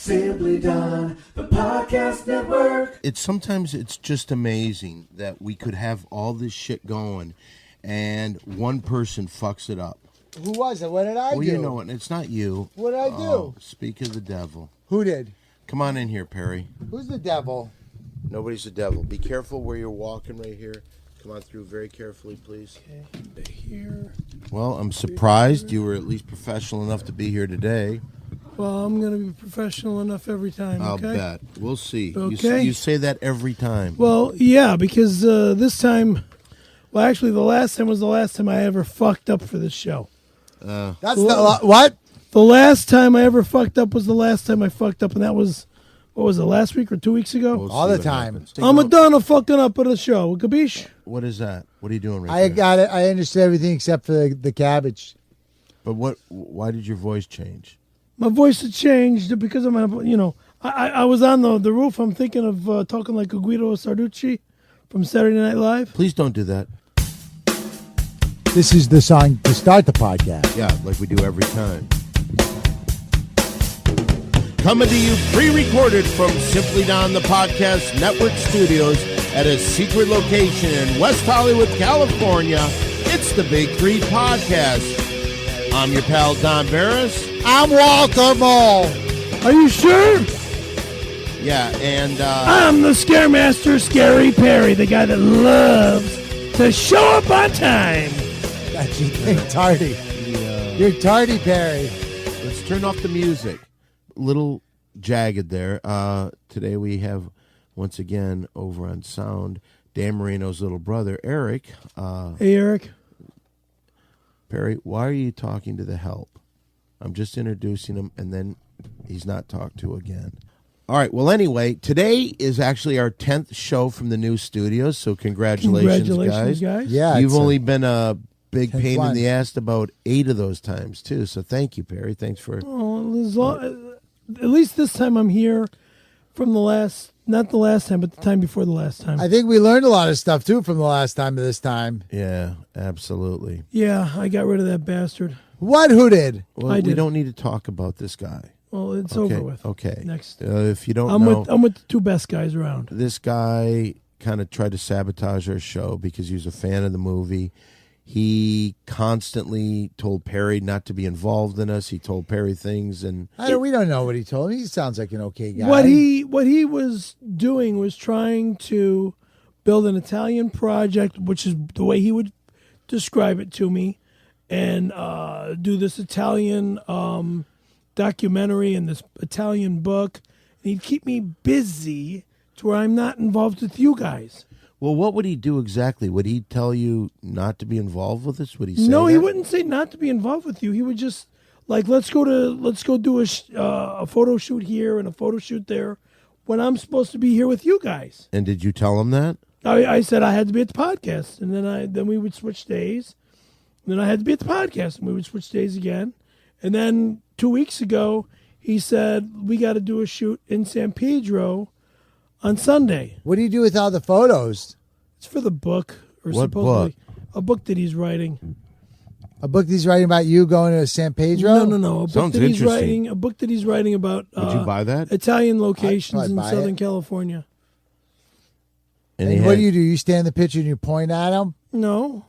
Simply Don, the podcast network. Sometimes it's just amazing that we could have all this shit going and one person fucks it up. Who was it? What did I do? Well, you know it. It's not you. What did I do? Speak of the devil. Who did? Come on in here, Perry. Who's the devil? Nobody's the devil. Be careful where you're walking right here. Come on through very carefully, please. Okay, here. Well, I'm surprised you were at least professional enough to be here today. Well, I'm going to be professional enough every time, I'll okay? bet. We'll see. Okay. You say that every time. Well, yeah, because this time, well, actually, the last time was the last time I ever fucked up for this show. That's what? The last time I ever fucked up was the last time I fucked up, and that was, what was it, last week or 2 weeks ago? We'll All see the what time. happens. I'm done of fucking up at the show. Capiche? What is that? What are you doing right I there? got it. I understood everything except for the cabbage. But why did your voice change? My voice had changed because I'm, I was on the roof. I'm thinking of talking like a Guido Sarducci from Saturday Night Live. Please don't do that. This is the song to start the podcast. Yeah, like we do every time. Coming to you pre-recorded from Simply Don the Podcast Network Studios at a secret location in West Hollywood, California. It's the Big Three Podcast. I'm your pal Don Barris. I'm Walter Mole. Are you sure? Yeah, and I'm the Scaremaster, Scary Perry, the guy that loves to show up on time. That's you think tardy. You're tardy, Perry. let's turn off the music. Little jagged there. Today we have, once again, over on sound, Dan Marino's little brother, Eric. Hey, Eric. Perry, why are you talking to the help? I'm just introducing him, and then he's not talked to again. All right, well, anyway, today is actually our 10th show from the new studios, so congratulations, guys. Yeah, You've only been a big pain one. in the ass about 8 of those times, too, so thank you, Perry. Thanks for... At least this time I'm here from not the last time, but the time before the last time. I think we learned a lot of stuff, too, from the last time to this time. Yeah, absolutely. Yeah, I got rid of that bastard. What? Who did? Well, I we did. don't need to talk about this guy. Well, it's Okay, over with. Okay. Next. If you don't I'm know, with the two best guys around. this guy kind of tried to sabotage our show because he was a fan of the movie. He constantly told Perry not to be involved in us. He told Perry things, and We don't know what he told me. He sounds like an okay guy. What he was doing was trying to build an Italian project, which is the way he would describe it to me, and do this Italian documentary and this Italian book. And he'd keep me busy to where I'm not involved with you guys. well, what would he do exactly? Would he tell you not to be involved with us? Would he say No, he that? wouldn't say not to be involved with you. He would just like let's go do a photo shoot here and a photo shoot there, when I'm supposed to be here with you guys. And did you tell him that? I said I had to be at the podcast, and then we would switch days. And then I had to be at the podcast, and we would switch days again. And then 2 weeks ago, he said we got to do a shoot in San Pedro on Sunday. What do you do with all the photos? It's for the book, or What supposedly a book that he's writing. A book he's writing about you going to San Pedro? No. A book Sounds that he's interesting. writing. A book that he's writing about. Would you buy that? Italian locations I'd in buy Southern it. California. And And he what had- do? You stand in the picture and you point at him? No,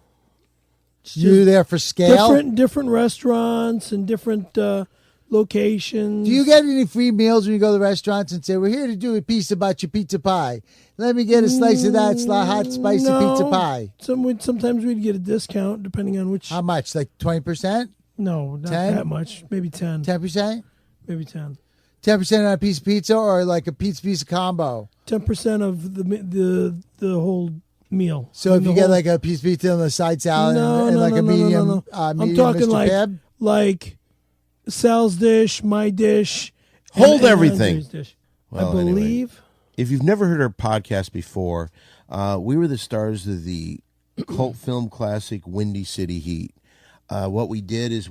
it's You there for scale? different restaurants and different locations. Do you get any free meals when you go to the restaurants and say, we're here to do a piece about your pizza pie? Let me get a slice of that hot, spicy pizza pie. Sometimes we'd get a discount depending on which. How much? Like 20%? No, not 10? that much. Maybe 10. 10%? Maybe 10. 10% on a piece of pizza or like a pizza combo? 10% of the whole meal. So if you get like a piece of pizza and a side salad and like a medium, I'm medium talking Mr. like Sal's dish, my dish. Hold and everything. Andre's dish. Well, I believe. If you've never heard our podcast before, we were the stars of the cult film classic Windy City Heat. What we did is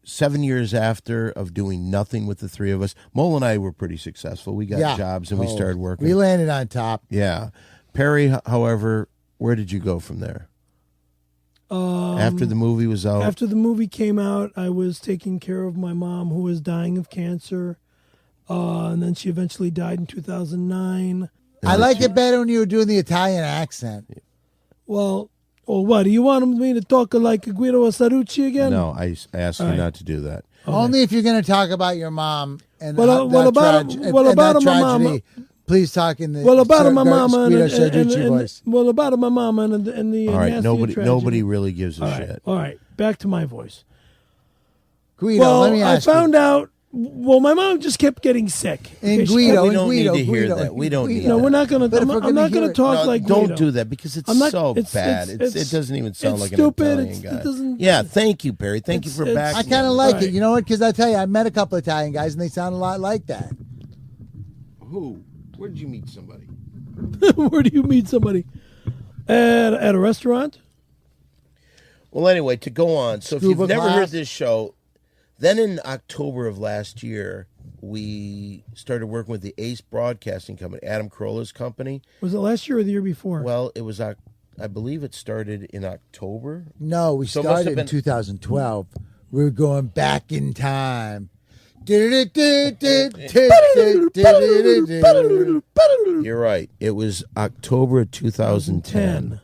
7 years after of doing nothing with the three of us, Mole and I were pretty successful. We got jobs and we started working. We landed on top. Yeah. Perry, however, where did you go from there? After the movie was out? After the movie came out, I was taking care of my mom who was dying of cancer. And then she eventually died in 2009. I like it better when you were doing the Italian accent. Well, or what? Do you want me to talk like Guido Sarucci again? No, I asked you not to do that. Okay. Only if you're going to talk about your mom and about that my tragedy. mama. Please talk in the about my mama Guido and Sarducci voice. about my mama and the All right, nasty tragedy. nobody really gives a shit. All right, back to my voice. Guido, Well, let me ask I found out. Well, my mom just kept getting sick. And Okay, Guido, We don't need to hear Guido, that. We don't need No, that. we're not gonna. But if we're I'm gonna not hear gonna it- talk No, like don't Guido. do that because it's I'm not- so it's- bad. it's- It doesn't even sound it's like stupid. an Italian It guy. doesn't- Yeah, thank you, Perry. Thank you for it's- backing I kind of me. like Right. it. You know what? Because I tell you, I met a couple of Italian guys, and they sound a lot like that. Who? Where did you meet somebody? Where do you meet somebody? At a restaurant? Well, anyway, to go on. So if Scuba you've never class. heard this show, then in October of last year, we started working with the Ace Broadcasting Company, Adam Carolla's company. Was it last year or the year before? Well, it was, I believe it started in October. No, we So it must have started in been- 2012. We were going back in time. You're right. It was October of 2010.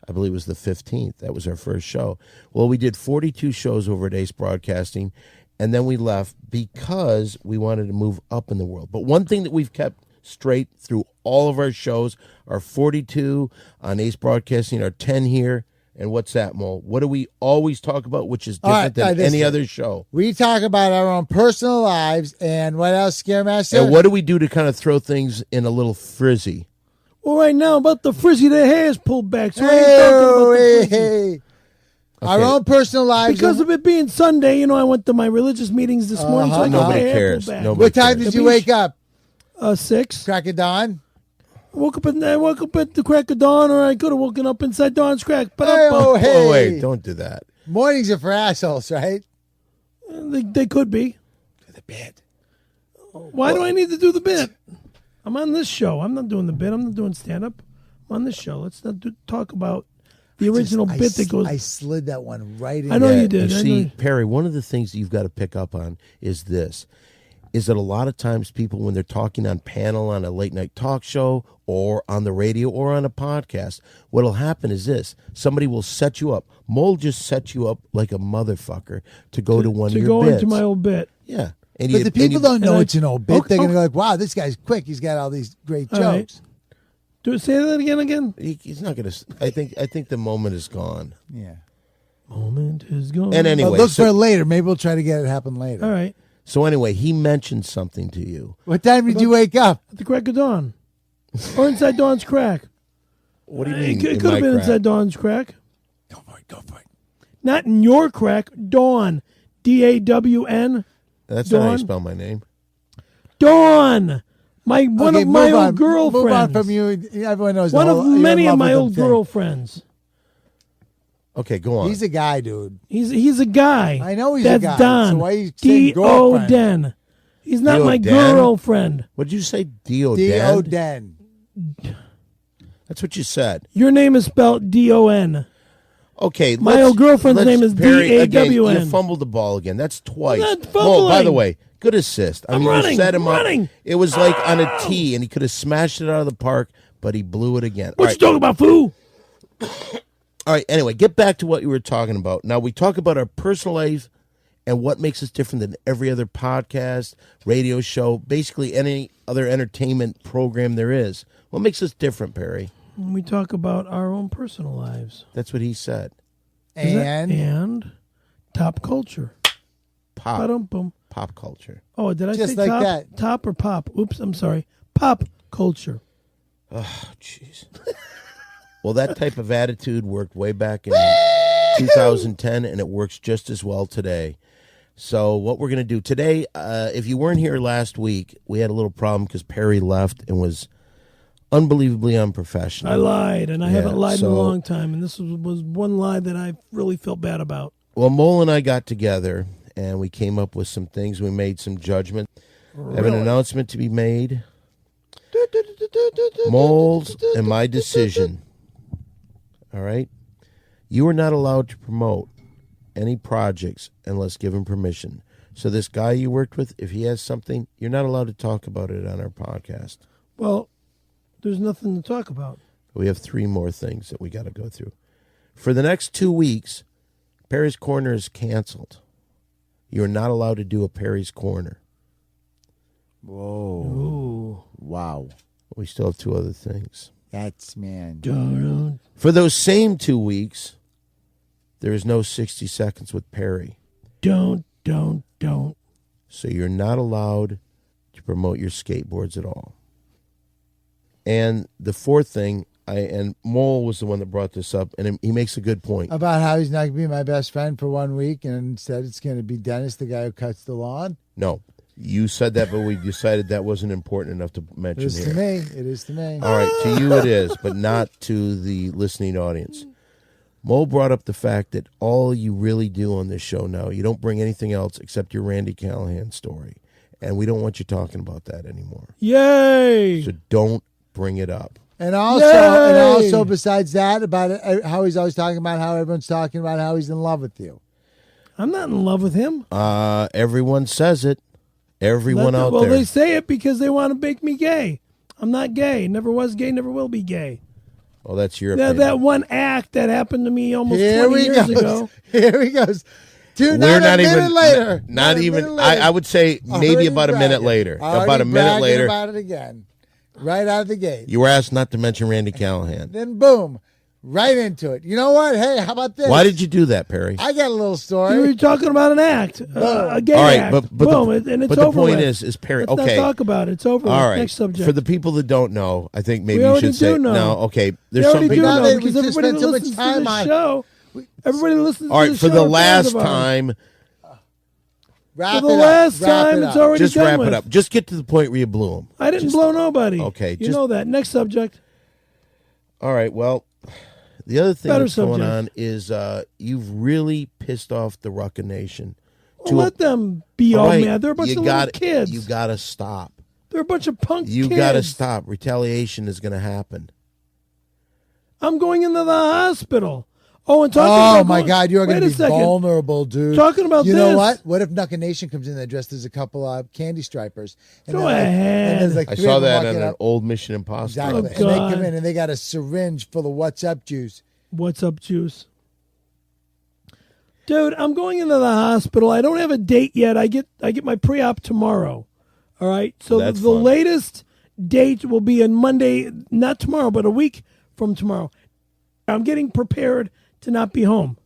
I believe it was the 15th. That was our first show. Well, we did 42 shows over at Ace Broadcasting, and then we left because we wanted to move up in the world. But one thing that we've kept straight through all of our shows, our 42 on Ace Broadcasting, our 10 here, and what's that, Mo? What do we always talk about, which is different than any other show? We talk about our own personal lives and what else, Scaremaster? And what do we do to kind of throw things in a little frizzy? Well, right now, about the frizzy, the hair is pulled back. So I ain't talking about the frizzy. Hey. Our Okay. own personal lives. Because of it being Sunday, I went to my religious meetings this morning. So I got Nobody my hair cares. pulled back. Nobody What time cares. did you wake up? 6. Crack of dawn? I woke up at the crack of dawn, or I could have woken up inside dawn's crack. But Hey, Oh, hey. wait, don't do that. Mornings are for assholes, right? they could be. To the bed. Why do I need to do the bit? I'm on this show. I'm not doing the bit. I'm not doing stand up. I'm on this show. Let's not talk about the original bit that goes. I slid that one right in. I know there. you did. You I see, know. Perry, one of the things that you've got to pick up on is this. Is that a lot of times people, when they're talking on panel on a late night talk show or on the radio or on a podcast, what'll happen is this. Somebody will set you up. Mole just set you up like a motherfucker to go to one of to your go bits. into my old bit. Yeah. And But the people don't know and I- it's an old bit. Okay, They're going to okay. go like, wow, this guy's quick. He's got all these great All right. jokes. Say that again. He's not going to. I think the moment is gone. Yeah. Moment is gone. And anyway, Well, look so- for it later. Maybe we'll try to get it happen later. All right. So anyway, he mentioned something to you. What time did you wake up? At the crack of dawn. Or inside dawn's crack. What do you It mean? could in have my been crack? inside dawn's crack. Go for it. Go for it. Not in your crack. Dawn. Dawn. That's not how you Dawn? spell my name. Dawn. One Okay, of my move old on. girlfriends. Move on from you. Everyone knows. One the of whole, you're many in of love my with old the thing. girlfriends. Okay, go on. He's a guy, dude. He's a guy. I know he's That's a guy. Don. So why are you saying girlfriend? D-O-Den. He's not my D-O-Den? girlfriend. What did you say? Dio D-O-Den. That's what you said. Your name is spelled D-O-N. Okay, My old girlfriend's name is Perry, again, D-A-W-N. You fumbled the ball again. That's twice. I'm not Oh, by fumbling. the way, good assist. I I'm mean, running, you set him I'm up. running. It was like on a tee, and he could have smashed it out of the park, but he blew it again. What All you talking about, fool? All right, anyway, get back to what you were talking about. Now, we talk about our personal life and what makes us different than every other podcast, radio show, basically any other entertainment program there is. What makes us different, Perry? We talk about our own personal lives. That's what he said. And top culture. Pop. Ba-dum-bum. Pop culture. Oh, did I Just say like top? that. Top or pop? Oops, I'm sorry. Pop culture. Oh, jeez. Well, that type of attitude worked way back in 2010, and it works just as well today. So what we're going to do today, if you weren't here last week, we had a little problem because Perry left and was unbelievably unprofessional. I lied, and I haven't lied in a so- long time, and this was one lie that I really felt bad about. Well, Mole and I got together, and we came up with some things. We made some judgment. I have an announcement to be made. Moles and my decision. All right? You are not allowed to promote any projects unless given permission. So this guy you worked with, if he has something, you're not allowed to talk about it on our podcast. Well, there's nothing to talk about. We have 3 more things that we got to go through. For the next 2 weeks, Perry's Corner is canceled. You're not allowed to do a Perry's Corner. Whoa. Ooh. Wow. We still have 2 other things. That's, man. Dun, For those same 2 weeks, there is no 60 Seconds with Perry. don't. So you're not allowed to promote your skateboards at all. And the 4th thing, and Mole was the one that brought this up, and he makes a good point. About how he's not going to be my best friend for 1 week, and instead it's going to be Dennis, the guy who cuts the lawn. No, you said that, but we decided that wasn't important enough to mention It is here. to me. It is to me. All right, to you it is, but not to the listening audience. Mo brought up the fact that all you really do on this show now, you don't bring anything else except your Randy Callahan story. And we don't want you talking about that anymore. Yay! So don't bring it up. And also, Yay! besides that, about it, how he's always talking about how everyone's talking about how he's in love with you. I'm not in love with him. Everyone says it. Everyone out well, there. they say it because they want to make me gay. I'm not gay. Never was gay. Never will be gay. Well, that's your That opinion. one act that happened to me almost Here 20 he years goes. ago. Here he goes. Dude, We're not a minute even later. Not a even. minute later. I would say maybe Already about a minute bragging. later. Already About a minute bragging later, about it again. Right out of the gate. you were asked not to mention Randy Callahan. Then boom, right into it. You know what? Hey, how about this? Why did you do that, Perry? I got a little story. You were talking about an act, a gay All right, act. but Boom, the, and it's but the over point with. is Perry. Let's okay, not talk about it. It's over all with. right. Next subject. For the people that don't know, I think maybe We you already should say do know. no. Okay, They there's already something. do Now know they- because we just everybody spent too much listens to time the on it. show. Everybody listens All to right, the for show. the and last brags about it. time, Wrap For the it up. last Wrap time, it it's up. already just done wrap with. it up. Just get to the point where you blew him. I didn't blow nobody. Okay, you just- know that. Next subject. All right. Well, the other thing Better that's going subject. on is you've really pissed off the Rucka Nation. Well, let them be all right, mad. They're a bunch you of gotta- little kids. You got to stop. They're a bunch of punk You kids. got to stop. Retaliation is going to happen. I'm going into the hospital. Oh, and talking Oh about my going- God, you are Wait going to a be second. vulnerable, dude. Talking about you know this. what? What if Nucka Nation comes in there dressed as a couple of candy stripers? And Go then, like- ahead. And there's like I three saw of them that on walking an up. old Mission Impossible. Exactly. Oh, And they come God. in and they got a syringe full of What's Up juice. What's up, Juice? Dude, I'm going into the hospital. I don't have a date yet. I get my pre-op tomorrow. All right. So That's the fun. latest date will be on Monday, not tomorrow, but a week from tomorrow. I'm getting prepared to not be home.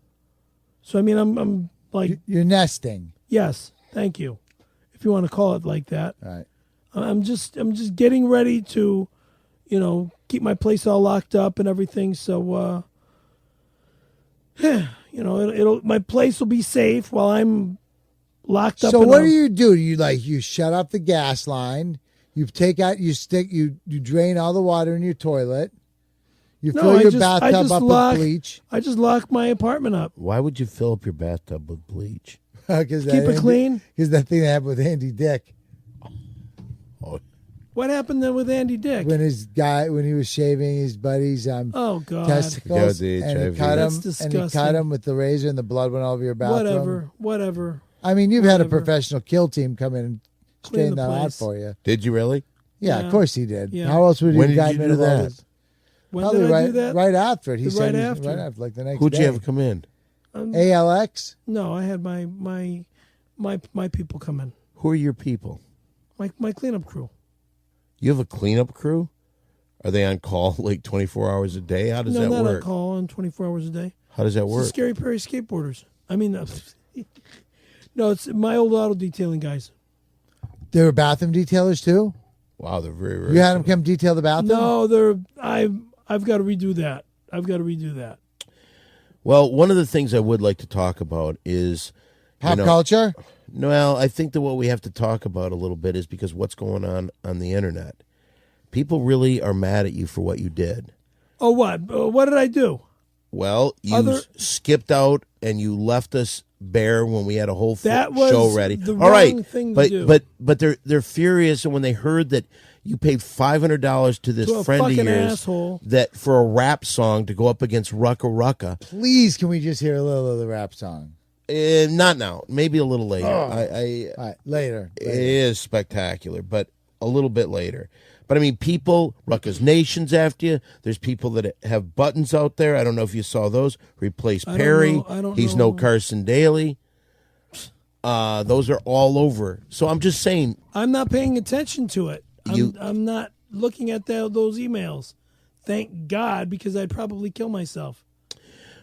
So I mean, I'm like, You're nesting. yes, thank you, if you want to call it like that. All right. I'm just getting ready to, keep my place all locked up and everything. So, it'll my place will be safe while I'm locked up. So in what a- do? You shut off the gas line. You take out, you drain all the water in your toilet. You No, fill I your just- I bathtub just up lock- with bleach. I just locked my apartment up. Why would you fill up your bathtub with bleach? Because Keep it clean. Because that thing that happened with Andy Dick Oh, What happened then with Andy Dick? when he was shaving his buddy's Oh God! testicles Yeah, the and he HIV. cut That's him disgusting. with the razor and the blood went all over your bathroom. Whatever. I mean, you've had a Whatever. professional kill team come in and Clean straighten the that out place. for you. did you really? Yeah, Yeah. of course he did. Yeah. How else would he When have did gotten you rid do of all that? this? When Probably did I right, do that? right after it. He The said right it was after. right after, like the next Who'd day. you have come in? ALX? No, I had my people come in. Who are your people? My cleanup crew. You have a cleanup crew? Are they on call like 24 hours a day? How does No, that not on work? call on 24 hours a day. How does that It's the work? Scary Perry skateboarders. I mean, no, it's my old auto detailing guys. They were bathroom detailers too? Wow, they're very, very You had them come detail the bathroom? No, I've got to redo that. Well, one of the things I would like to talk about is Pop culture? Well, I think that what we have to talk about a little bit is because what's going on the internet. People really are mad at you for what you did. Oh, what? What did I do? Well, you skipped out and you left us bare when we had a whole That was show ready. the All right, wrong thing to do. but they're furious, and when they heard that you paid $500 to this To a friend of fucking yours asshole. that for a rap song to go up against Rucka Rucka. Please, can we just hear a little of the rap song? Not now. Maybe a little later. All right, later. It is spectacular, but a little bit later. But I mean, people, Ruckus Nation's after you. There's people that have buttons out there. I don't know if you saw those. Replace Perry. I don't He's know. no Carson Daly. Those are all over. So I'm just saying. I'm not paying attention to it. I'm not looking at those emails. Thank God, because I'd probably kill myself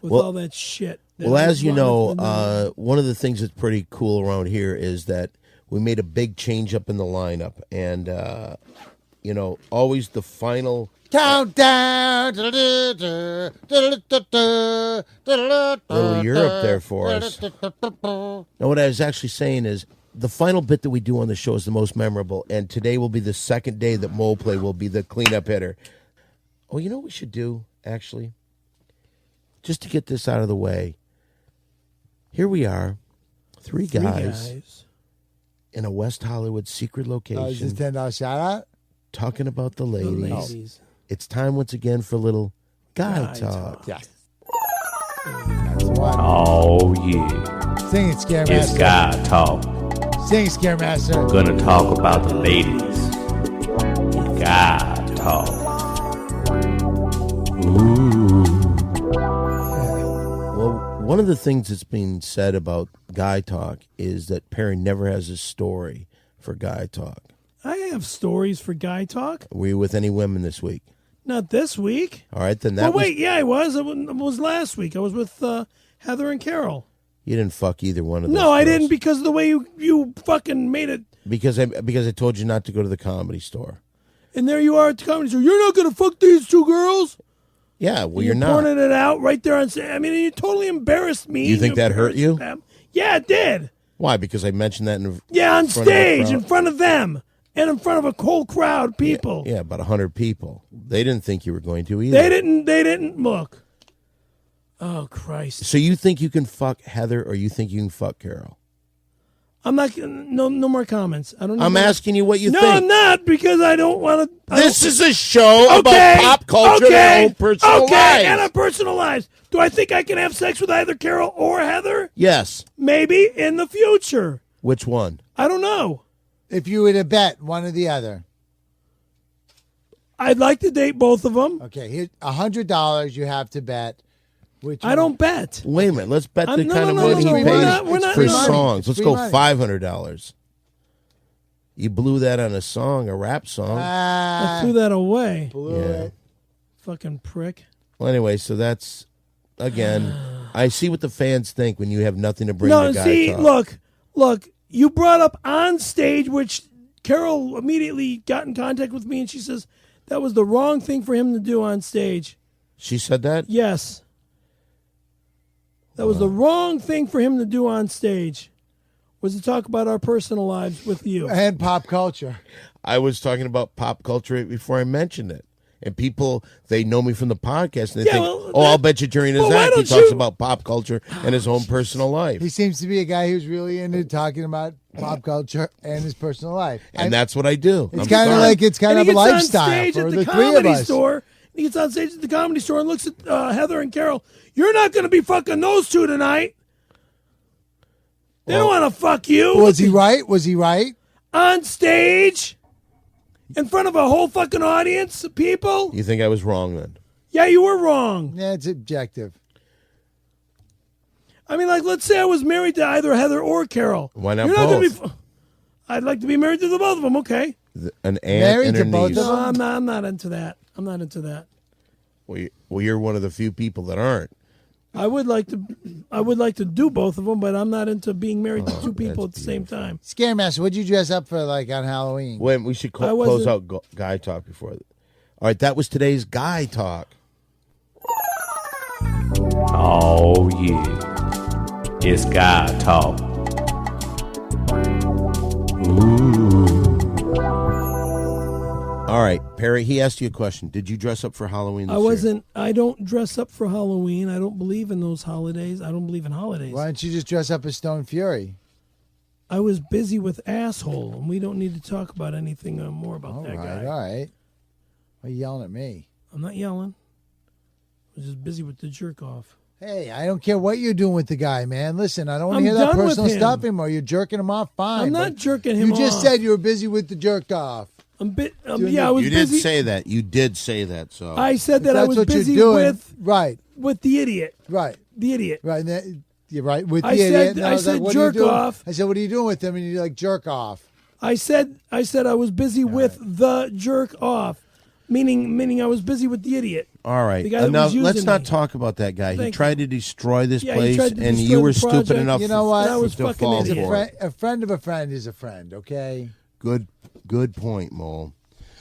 with all that shit. Well, as you know, one of the things that's pretty cool around here is that we made a big change up in the lineup. And, always the final countdown. little Europe there for us. Now, what I was actually saying is the final bit that we do on the show is the most memorable. And today will be the second day that Mole Play will be the cleanup hitter. Oh, you know what we should do, actually? Just to get this out of the way. Here we are, three guys in a West Hollywood secret location. Is this $10 shout out? Talking about the ladies. ladies. It's time once again for a little guy talk. Yes. That's the one. Oh, yeah. Sing it, Scaremaster. It's guy talk. Sing it, Scaremaster. Gonna talk about the ladies. Guy talk. Well, one of the things that's being said about guy talk is that Perry never has a story for guy talk. I have stories for guy talk. Were you with any women this week? Not this week. All right, then that yeah, I was. It was last week. I was with Heather and Carol. You didn't fuck either one of those. No, I girls. didn't, because of the way you fucking made it. Because I told you not to go to the Comedy Store. And there you are at the comedy store. You're not going to fuck these two girls? Yeah, well, And you're not. pointing it out right there on stage. I mean, you totally embarrassed me. You think that hurt you? Them. Yeah, it did. Why? Because I mentioned that in On front of a stage, crowd? in front of them, and in front of a whole crowd of people. Yeah, about 100 people. They didn't think you were going to either. They didn't look. Oh, Christ. So you think you can fuck Heather, or you think you can fuck Carol? I'm not, no more comments. I don't. I'm asking you what you no, think. I'm not, because I don't want to. This is a show about pop culture and their own personal lives. And our personal lives. Do I think I can have sex with either Carol or Heather? Yes. Maybe in the future. Which one? I don't know. If you were to bet one or the other. I'd like to date both of them. Okay, here's $100 you have to bet. Which I don't bet. Wait a minute. Let's bet the No, kind of no, money no, he we're pays not- we're not- for no. songs. Let's Free go money. $500. You blew that on a song, a rap song. I threw that away. Blew Yeah. it. Fucking prick. Well, anyway, so that's, again, I see what the fans think when you have nothing to bring No, to guy see, talk. look. You brought up on stage, which Carol immediately got in contact with me, and she says that was the wrong thing for him to do on stage. She said that? Yes. That was the wrong thing for him to do on stage, was to talk about our personal lives with you. And pop culture. I was talking about pop culture before I mentioned it. And people, they know me from the podcast, and they think, I'll bet you during his Well, why act he don't talks you- about pop culture and his own personal life. He seems to be a guy who's really into talking about pop culture and his personal life. And that's what I do. It's I'm kind of sorry. like it's kind And of he a gets on lifestyle stage for at the the three of comedy us. store. He gets on stage at the comedy store and looks at Heather and Carol. You're not going to be fucking those two tonight. They don't want to fuck you. Was he right? Was he right? On stage, in front of a whole fucking audience of people. You think I was wrong then? Yeah, you were wrong. Yeah, it's objective. I mean, like, let's say I was married to either Heather or Carol. Why not You're not gonna both? I'd like to be married to the both of them. Okay. An aunt Married and her to both niece. of them? I'm not into that. I'm not into that. Well, you're one of the few people that aren't. I would like to do both of them, but I'm not into being married to two people at the same time. Scaremaster, what'd you dress up for like on Halloween? Wait, we should I close wasn't- out guy talk before. All right, that was today's guy talk. Oh, yeah. It's guy talk. All right, Perry, he asked you a question. Did you dress up for Halloween this year? I don't dress up for Halloween. I don't believe in those holidays. I don't believe in holidays. Why don't you just dress up as Stone Fury? I was busy with asshole, and we don't need to talk about anything more about All that right, guy. all right. Why are you yelling at me? I'm not yelling. I was just busy with the jerk off. Hey, I don't care what you're doing with the guy, man. Listen, I don't want I'm to hear that done with personal him. stuff anymore. You're jerking him off, fine. I'm not but jerking him You just off. said you were busy with the jerk off. Yeah, I was You busy. did say that. You did say that. So I said that If I that's was what busy you're doing, with right, the idiot. right, The idiot. right. And that, you're right with the I idiot. said- And I was like, said what are you jerk doing? off. I said, what are you doing with him? And you're like, jerk off. I said I was busy with the jerk off, meaning I was busy with the idiot. all right. The guy that Now was using let's not me. talk about that guy. He Thank tried to destroy this Yeah, he place, tried to and destroy you were the stupid project. enough You know what? And I was to fucking fall idiot. for it. A friend of a friend is a friend, okay? Good point, Mole.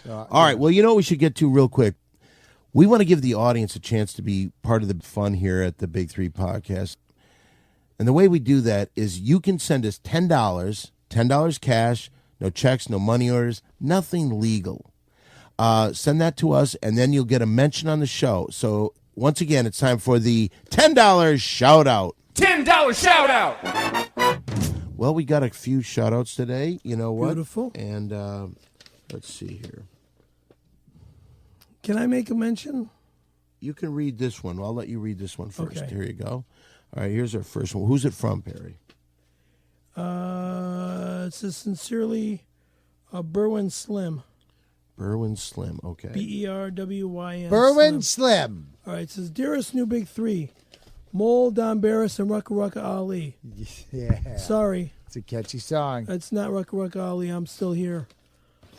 So, All right. Well, you know what we should get to real quick. We want to give the audience a chance to be part of the fun here at the Big Three Podcast. And the way we do that is you can send us $10 cash, no checks, no money orders, nothing legal. Send that to us, and then you'll get a mention on the show. So once again, it's time for the $10 shout out. $10 shout out. Well, we got a few shout outs today. You know what? Beautiful. And let's see here. Can I make a mention? You can read this one. I'll let you read this one first. Okay. Here you go. All right, here's our first one. Who's it from, Perry? It says sincerely, Berwyn Slim. Berwyn Slim. Okay. BERWYN. Berwyn Slim. All right. It says, dearest new big three, Mole, Don Barris, and Rucka Rucka Ali. Yeah. Sorry, It's a catchy song. it's not Rucka Rucka Ali. I'm still here.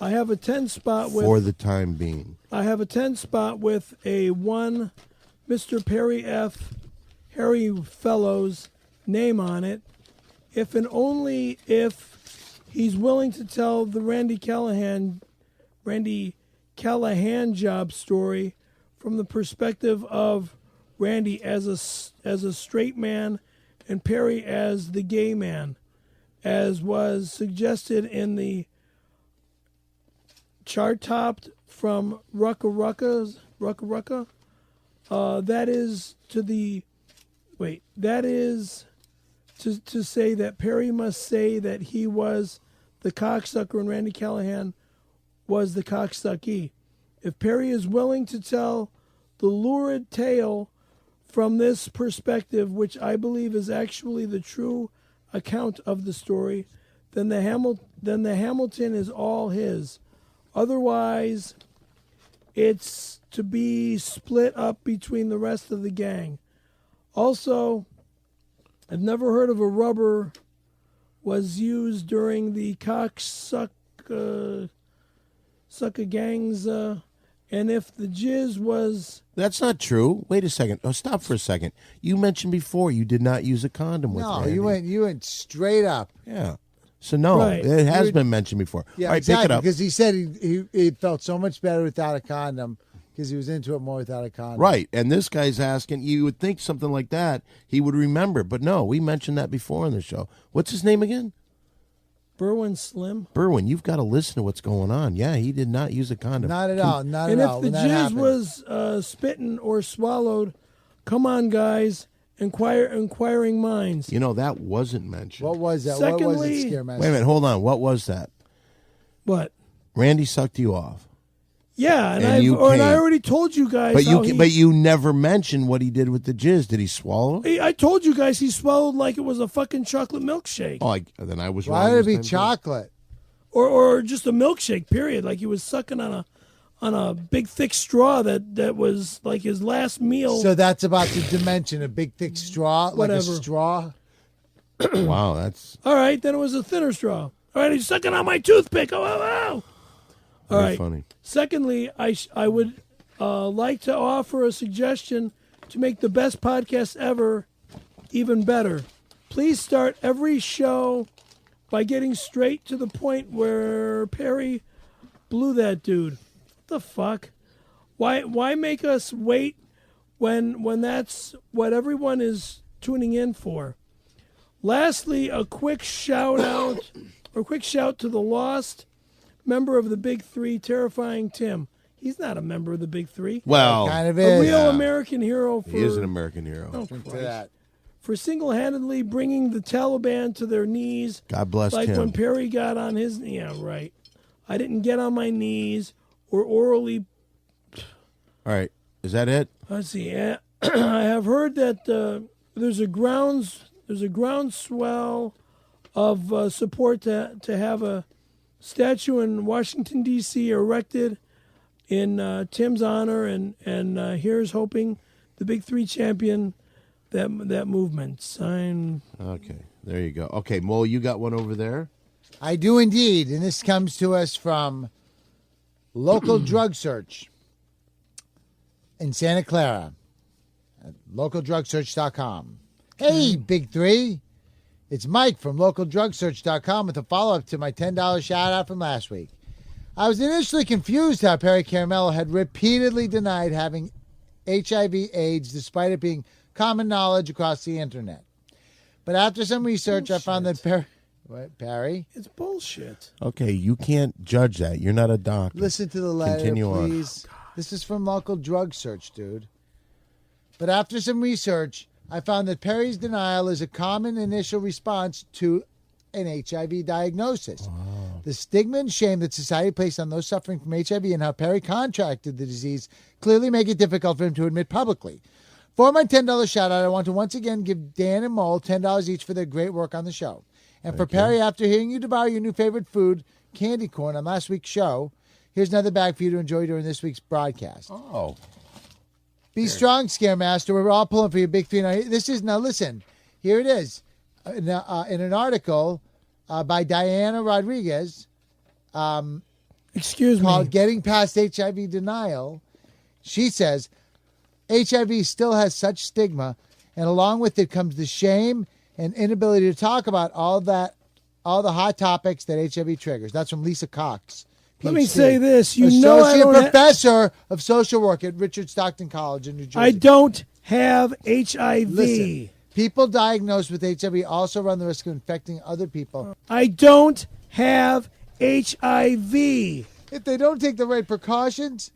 I have a 10 spot with. For the time being. I have a 10 spot with a 1 Mr. Perry F. Harry Fellows name on it. If and only if he's willing to tell the Randy Callahan job story from the perspective of Randy as a straight man and Perry as the gay man, as was suggested in the chart topped from Rucka Rucka. That is to say that Perry must say that he was the cocksucker and Randy Callahan was the cocksucky. If Perry is willing to tell the lurid tale from this perspective, which I believe is actually the true account of the story, then the Hamilton is all his. Otherwise, it's to be split up between the rest of the gang. Also, I've never heard of a rubber was used during the sucker gangs, and if the jizz was... That's not true. Wait a second. Oh, stop for a second. You mentioned before you did not use a condom with No, Randy. you went straight up. Yeah. So, no, Right. it has been mentioned before. Yeah, All right, exactly. pick it up. Because he said he felt so much better without a condom because he was into it more without a condom. Right. And this guy's asking, you would think something like that he would remember. But no, we mentioned that before on the show. What's his name again? Berwyn Slim. Berwyn, you've got to listen to what's going on. Yeah, he did not use a condom. Not at all. Not And at if all. the When that jizz happened. was spitting or swallowed, come on, guys, inquiring minds. You know, that wasn't mentioned. What was that? What was Secondly- it, Scaremaster? Wait a minute, hold on. What was that? What? Randy sucked you off. Yeah, and, And I you came. already told you guys. But how you never mentioned what he did with the jizz. Did he swallow it? I told you guys he swallowed like it was a fucking chocolate milkshake, Oh, then I was wrong. Why would it this be time, too. chocolate? or just a milkshake. Period. Like he was sucking on a big thick straw that was like his last meal. So that's about the dimension, a big thick straw, like Whatever. a straw. Wow, that's All right, then it was a thinner straw. All right, he's sucking on my toothpick. Oh, wow. All very right. funny. Secondly, I would like to offer a suggestion to make the best podcast ever even better. Please start every show by getting straight to the point where Perry blew that dude. What the fuck? Why make us wait when that's what everyone is tuning in for? Lastly, a quick shout to the lost member of the Big Three, Terrifying Tim. He's not a member of the Big Three. Well, Kind of A is. real Yeah. American hero for he is an American hero. Oh, To Christ. that. For single-handedly bringing the Taliban to their knees. God bless like him. when Perry got on his... Yeah, right. I didn't get on my knees or orally... All right, is that it? Let's see. I have heard that there's a groundswell of support to have a statue in Washington D.C. erected in Tim's honor, and here's hoping the Big Three champion that movement. Sign. Okay, there you go. Okay, Mole, you got one over there? I do indeed, and this comes to us from Local Drug Search in Santa Clara at localdrugsearch.com. Hey, Big Three. It's Mike from localdrugsearch.com with a follow-up to my $10 shout-out from last week. I was initially confused how Perry Caravello had repeatedly denied having HIV/AIDS despite it being common knowledge across the internet. But after some research, I found that Perry? It's bullshit. Okay, you can't judge that. You're not a doctor. Listen to the letter, Continue please. This is from Local Drug Search, dude. But after some research, I found that Perry's denial is a common initial response to an HIV diagnosis. Wow. The stigma and shame that society placed on those suffering from HIV and how Perry contracted the disease clearly make it difficult for him to admit publicly. For my $10 shout-out, I want to once again give Dan and Mole $10 each for their great work on the show. And for Perry, after hearing you devour your new favorite food, candy corn, on last week's show, here's another bag for you to enjoy during this week's broadcast. Oh. Be strong, Scare Master. We're all pulling for your Big Three. Now listen, here it is. In an article by Diana Rodriguez Excuse called me. Getting Past HIV Denial, she says, HIV still has such stigma, and along with it comes the shame and inability to talk about all the hot topics that HIV triggers. That's from Lisa Cox. Let me PhD, say this. You know I Associate don't Professor of Social Work at Richard Stockton College in New Jersey. I don't have HIV. Listen, people diagnosed with HIV also run the risk of infecting other people. I don't have HIV. If they don't take the right precautions,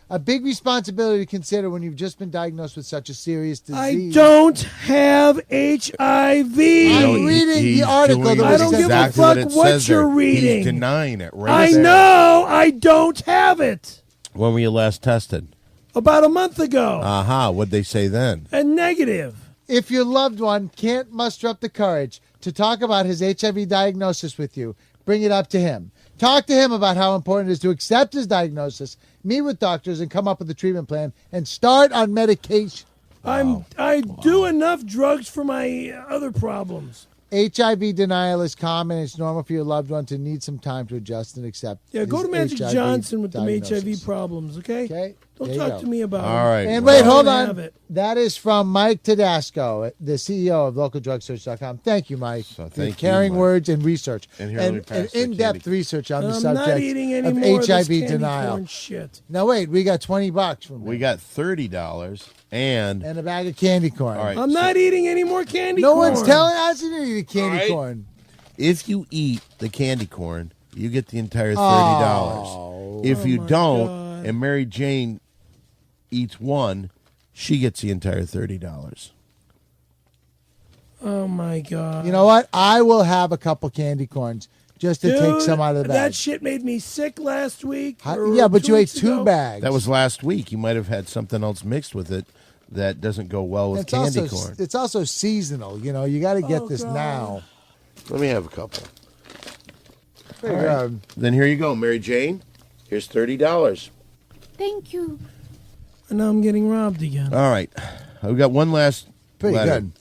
a big responsibility to consider when you've just been diagnosed with such a serious disease. I don't have HIV. I'm reading the article that I was don't sent give a out. fuck what you're reading. He's denying it I there. know I don't have it. When were you last tested? About a month ago. Aha, what'd they say then? A negative. If your loved one can't muster up the courage to talk about his HIV diagnosis with you, bring it up to him. Talk to him about how important it is to accept his diagnosis, meet with doctors, and come up with a treatment plan, and start on medication. I do enough drugs for my other problems. HIV denial is common. It's normal for your loved one to need some time to adjust and accept. Yeah, go to his Magic HIV Johnson with diagnosis. them HIV problems, okay? Okay. Don't There you talk go. to me about All it. right. And well, wait, hold I have on. it. That is from Mike Tedesco, the CEO of localdrugsearch.com. Thank you, Mike. So for thank you, caring Mike. words and research. And here, let me pass the in-depth candy. research on the I'm not subject eating any of more of this HIV candy denial. corn shit. Now, wait, we got $20 from him. We got $30 and and a bag of candy corn. all right. I'm not eating any more candy No corn. one's telling us you need to eat candy All right. corn. If you eat the candy corn, you get the entire $30. Oh. If you my don't, God. and Mary Jane eats one, she gets the entire $30. Oh my God. You know what? I will have a couple candy corns just to take Dude, some out of the bag. that shit made me sick last week. or Yeah, but 2 you ate weeks 2 ago. bags. That was last week. You might have had something else mixed with it that doesn't go well with candy also, corn. It's also seasonal. You know, you got to get Oh, this God. now. Let me have a couple. Very All right. good. Then here you go, Mary Jane. Here's $30. Thank you. And now I'm getting robbed again. All right. We got one last Pretty letter. good.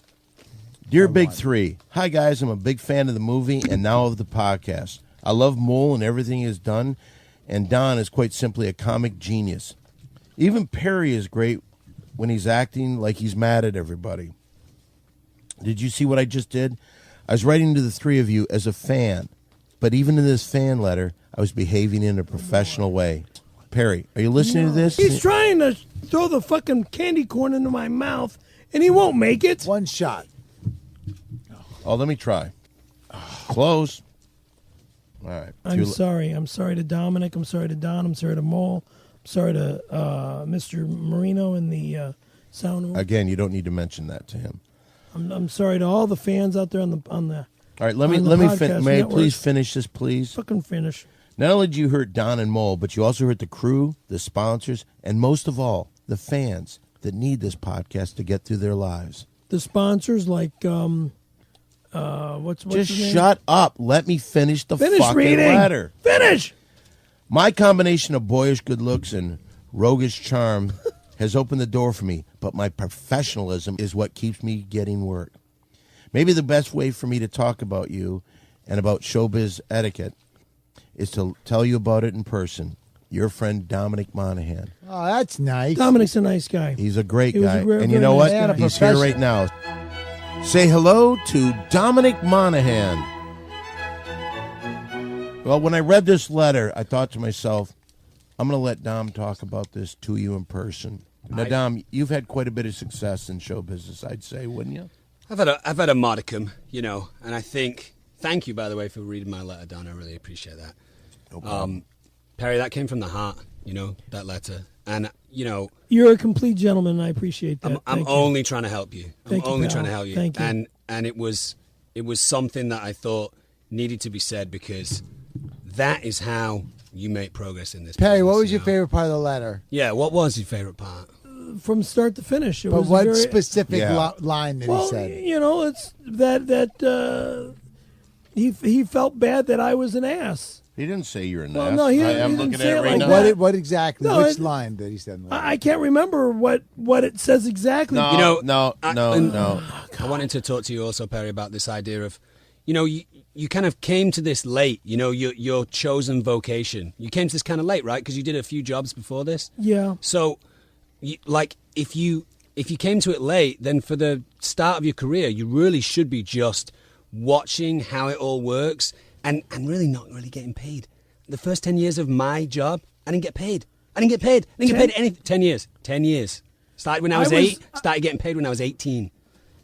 Dear Big Three, hi guys, I'm a big fan of the movie and now of the podcast. I love Mole and everything he has done, and Don is quite simply a comic genius. Even Perry is great when he's acting like he's mad at everybody. Did you see what I just did? I was writing to the three of you as a fan, but even in this fan letter, I was behaving in a professional way. Perry, are you listening to this? He's trying to throw the fucking candy corn into my mouth, and he won't make it. One shot. Oh, let me try. Close. All right. I'm sorry. I'm sorry to Dominic. I'm sorry to Don. I'm sorry to Mole. I'm sorry to Mr. Marino in the sound room. Again, you don't need to mention that to him. I'm sorry to all the fans out there on the All right, let me on the podcast may I network. please finish this, please? fucking finish. Not only did you hurt Don and Mole, but you also hurt the crew, the sponsors, and most of all, the fans. that need this podcast to get through their lives. The sponsors like what's Just his name? shut up. Let me finish the Finish fucking reading. letter. Finish. My combination of boyish good looks and roguish charm has opened the door for me, but my professionalism is what keeps me getting work. Maybe the best way for me to talk about you and about showbiz etiquette is to tell you about it in person. Your friend Dominic Monaghan. Oh, that's nice. Dominic's a nice guy. He's a great He was guy. a very, And you very know what? nice guy. He's here right now. Say hello to Dominic Monaghan. Well, when I read this letter, I thought to myself, I'm going to let Dom talk about this to you in person. Now, Dom, you've had quite a bit of success in show business, I'd say, wouldn't you? I've had a modicum, and I think, thank you, by the way, for reading my letter, Don. I really appreciate that. No problem. Perry, that came from the heart, that letter. And, You're a complete gentleman, and I appreciate that. I'm Thank you. only trying to help you. Thank I'm you, only pal. trying to help you. Thank you. And it was something that I thought needed to be said because that is how you make progress in this Perry, business, what was you your know? favorite part of the letter? Yeah, what was your favorite part? From start to finish. It But was what very, specific Yeah. line that Well, he said? it's that he felt bad that I was an ass. He didn't say you're an Well, ass. no, he I didn't- am he looking didn't at say it it right like now. that. What exactly? No, Which it- line did he say? In the letter? I can't remember what it says exactly. No, You know, no. I wanted to talk to you also, Perry, about this idea of, you kind of came to this late, your chosen vocation. You came to this kind of late, right? Because you did a few jobs before this. Yeah. So, if you came to it late, then for the start of your career, you really should be just watching how it all works and really not really getting paid. The first 10 years of my job, I didn't get paid. I didn't get paid anything. 10 years. 10 years. Started when I was 8. Started getting paid when I was 18.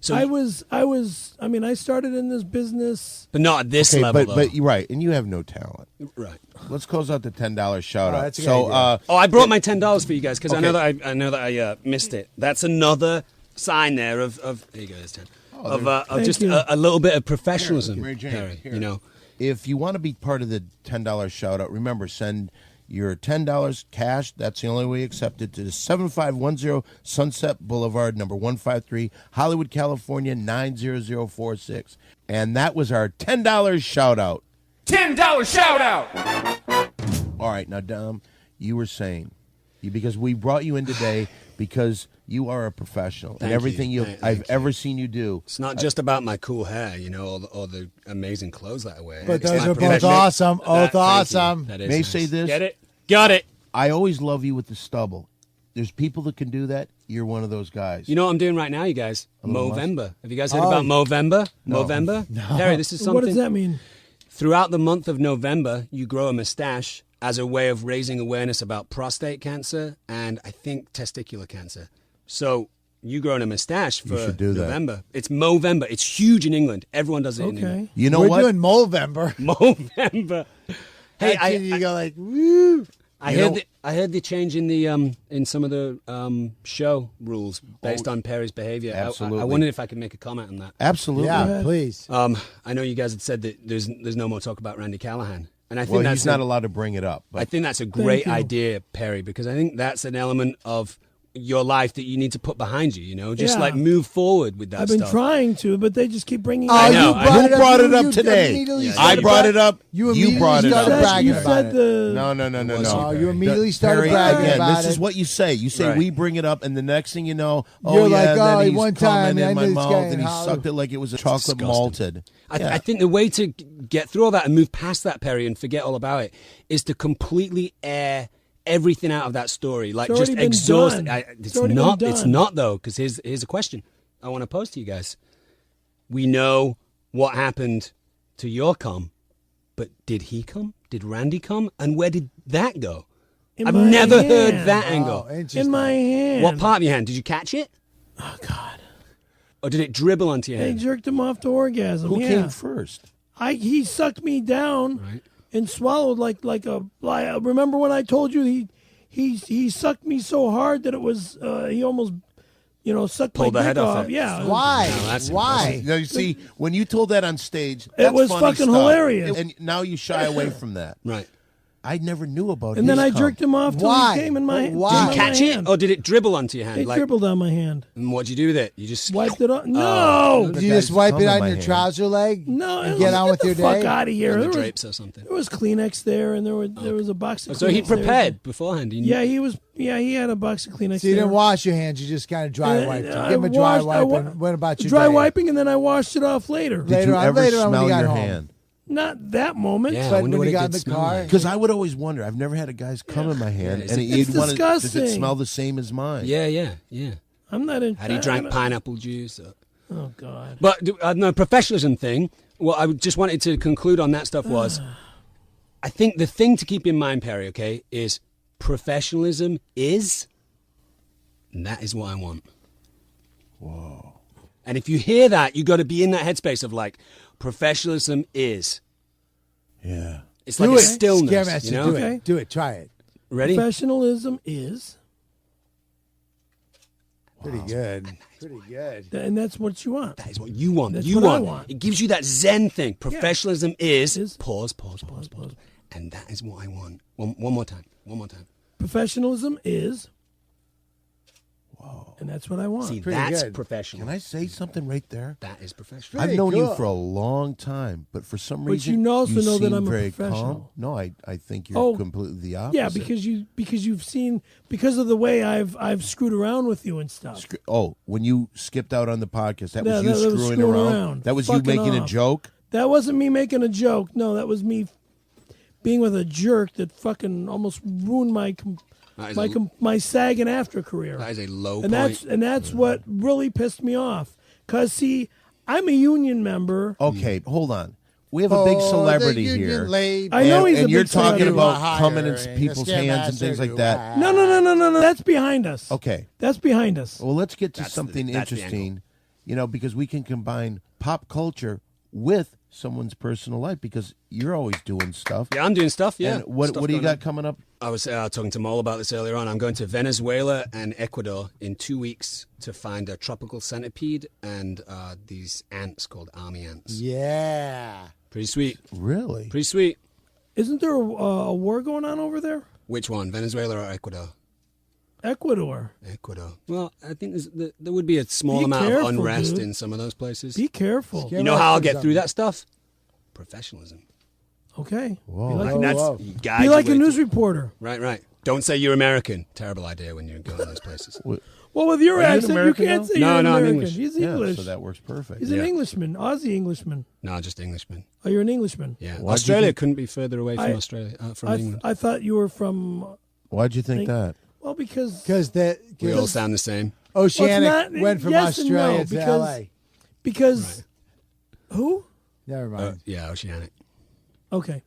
So I started in this business. but not at this Okay, level, but though. you're right, and you have no talent. Right. Let's close out the $10 shout out. that's a good idea. Oh, I brought my $10 for you guys because Okay. I know that I missed it. That's another sign there of there you go, there's 10. Of Thank just you. a little bit of professionalism, Mary Jane, Perry. here. If you want to be part of the $10 shout out, remember, send your $10 cash. That's the only way accepted to 7510 Sunset Boulevard, number 153, Hollywood, California, 90046. And that was our $10 shout out. $10 shout out. All right, now, Dom, you were saying, because we brought you in today because you are a professional. Thank and you. everything Thank I've you. ever seen you do. It's not just about my cool hair, or the amazing clothes that I wear. But It's those my are both professional- awesome. Both Thank you. awesome. That is May I nice. say this? Get it? Got it. I always love you with the stubble. There's people that can do that. You're one of those guys. You know what I'm doing right now, you guys? little Movember. Have you guys heard about Movember? No. Movember? Perry, this is something. What does that mean? Throughout the month of November, you grow a mustache as a way of raising awareness about prostate cancer and I think testicular cancer. So you growing a mustache for should do that. November. It's Movember. It's huge in England. Everyone does it in England. Okay. You know We're what? doing Movember. Movember. Hey, You go like, woo. I heard the change in the in some of the show rules based on Perry's behavior. Absolutely. I wondered if I could make a comment on that. Absolutely. Yeah, please. I know you guys had said that there's no more talk about Randy Callahan, and I think Well, that's he's not allowed to bring it up. I But think that's a great you. idea, Perry, because I think that's an element of your life that you need to put behind you. Just Yeah. like move forward with that I've been stuff. trying to, but they just keep bringing. I it know. up. I who brought it up You today? immediately Yeah, started I brought it up. You You immediately brought it started up. bragging You about said it. the. No. Was You immediately started Perry, bragging again, about this it. is what you say. You say Right. we bring it up, and the next thing you know, You're yeah, like, then oh, he's one time, coming I in my knew this mouth, guy and in he Hollywood. sucked it like it was a chocolate disgusting. malted. I think the way to get through all that and move past that, Perry, and forget all about it is to completely air everything out of that story, like It's just already been exhaust. done. It's It's already been not. It's done. not though, because here's a question I want to pose to you guys. We know what happened to your cum, but did he come? Did Randy come? And where did that go? In I've my never hand. heard that angle. Oh, interesting. In my hand. What part of your hand? Did you catch it? Oh God! Or did it dribble onto your They hand? jerked him off to orgasm. Who yeah. came first? He sucked me down Right. and swallowed like a. Remember when I told you he sucked me so hard that it was he almost sucked Pulled my the dick head off off. it. Yeah. Why? No, that's Why? Now, you see, when you told that on stage, that's was funny fucking stuff. hilarious. And now you shy away from that. Right. I never knew about And his then I cum. jerked him off till Why? he came in my Why? Did in you my catch it, hand. or did it dribble onto your hand? It dribbled down my hand. And what'd you do with it? You just Wiped it off. No! Did you just guy's wipe cum it in on my your hand. trouser leg? No, And get on with your the fuck day? out of here. on the There was, drapes or something. there was Kleenex there, and there was a box of Kleenex So he there. prepared beforehand. He knew- Yeah, he was. Yeah, he had a box of Kleenex. So you there. didn't wash your hands. You just kind of dry wiped them. Give him a dry wipe and went about your dry day. wiping, and then I washed it off later. Did Later you on- ever later on when smell you got your home. hand? Not that moment. Yeah, I But wonder when what you it got did in the smell car- like. Because I would always wonder. I've never had a guy's cum in my hand, Yeah, and it's you'd want to. Does it disgusting. smell the same as mine? Yeah. I'm not in. Had he drank pineapple juice? Or... Oh God. But no, professionalism thing. What I just wanted to conclude on that stuff was, I think the thing to keep in mind, Perry, okay, is professionalism is, and that is what I want. Whoa. And if you hear that, you got to be in that headspace of like, professionalism is. Yeah. It's Do like it. a stillness. Scaremaster, You know? do Okay. it. Do it. Try it. Ready? Professionalism is, Pretty good. Pretty good. and that's what you want. That is what you want. That's You what I want. want. It gives you that Zen thing. Professionalism is Is- pause. And that is what I want. One more time. Professionalism is. Whoa. And that's what I want. See, Pretty that's good. professional. Can I say something right there? That is professional. Pretty I've known you cool. for a long time, but for some But reason, you also know that seem I'm a very professional. calm. No, I think you're Oh, completely the opposite. Yeah, because you've seen, because of the way I've screwed around with you and stuff. Oh, when you skipped out on the podcast, that was Yeah, you that was screwing screwing around. around. That was you Fucking making a off. joke. That wasn't me making a joke. No, that was me being with a jerk that fucking almost ruined That is my SAG and AFTRA career. That is a low and point. that's what really pissed me off. Cause see, I'm a union member. Okay, hold on. We have a big celebrity the union here. lady. I know and, he's a and you're big talking celebrity. about coming in Hiring people's a hands and Scaremaster things like to that. No. That's behind us. Okay. That's behind us. Well, let's get to That's something the angle. interesting, because we can combine pop culture with someone's personal life because you're always doing stuff. Yeah, I'm doing stuff. Yeah. And what Stuff do you going got on. coming up? I was talking to Mole about this earlier on. I'm going to Venezuela and Ecuador in 2 weeks to find a tropical centipede and these ants called army ants. Yeah. Pretty sweet. Really? Pretty sweet. Isn't there a war going on over there? Which one, Venezuela or Ecuador? Ecuador. Ecuador. Well, I think there would be a small Be amount careful, of unrest dude. in some of those places. Be careful. Yeah. You know how I'll get through that stuff? Professionalism. Okay. Whoa. Be like, Oh, That's whoa. you be guide like your a way news to- reporter. Right. Don't say you're American. Terrible idea when you're going to those places. Well, with your Are you an accent, you American can't now? say No, you're no, I'm American. English. He's Yeah, English. so that works perfect. He's an Yeah. Englishman, Aussie Englishman. No, just Englishman. Oh, you're an Englishman. Yeah. Why'd you Australia think- couldn't be further away from I- Australia, from England. I thought you were from. Why'd you think that? Well, because Because We all sound the same. Oceanic not- went from yes and Australia no, to because- LA. because who? Never mind. Yeah, Oceanic. Okay,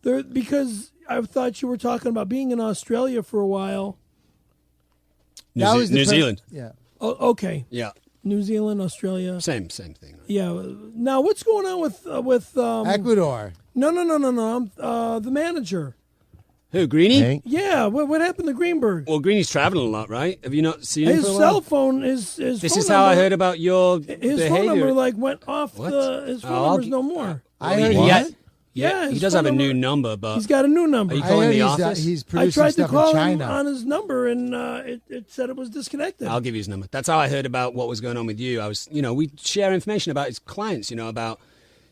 because I thought you were talking about being in Australia for a while. That was the New per- Zealand. Yeah. Oh, okay, Yeah. New Zealand, Australia. Same thing. Right? Yeah. Now, what's going on with Ecuador. No. The manager. Who, Greenie? Hank? Yeah. What happened to Greenberg? Well, Greenie's traveling a lot, right? Have you not seen him His for a cell while? phone is. This phone is how I number- heard about your His behavior. phone number went off. What? His phone Oh, number's I'll- no more. I heard What? he's, Yeah, he his does phone have a new number- number, but He's got a new number. Are you I calling heard the he's, office? he's I producing tried to stuff call in him China. on his number, and it said it was disconnected. I'll give you his number. That's how I heard about what was going on with you. I was, we share information about his clients, about,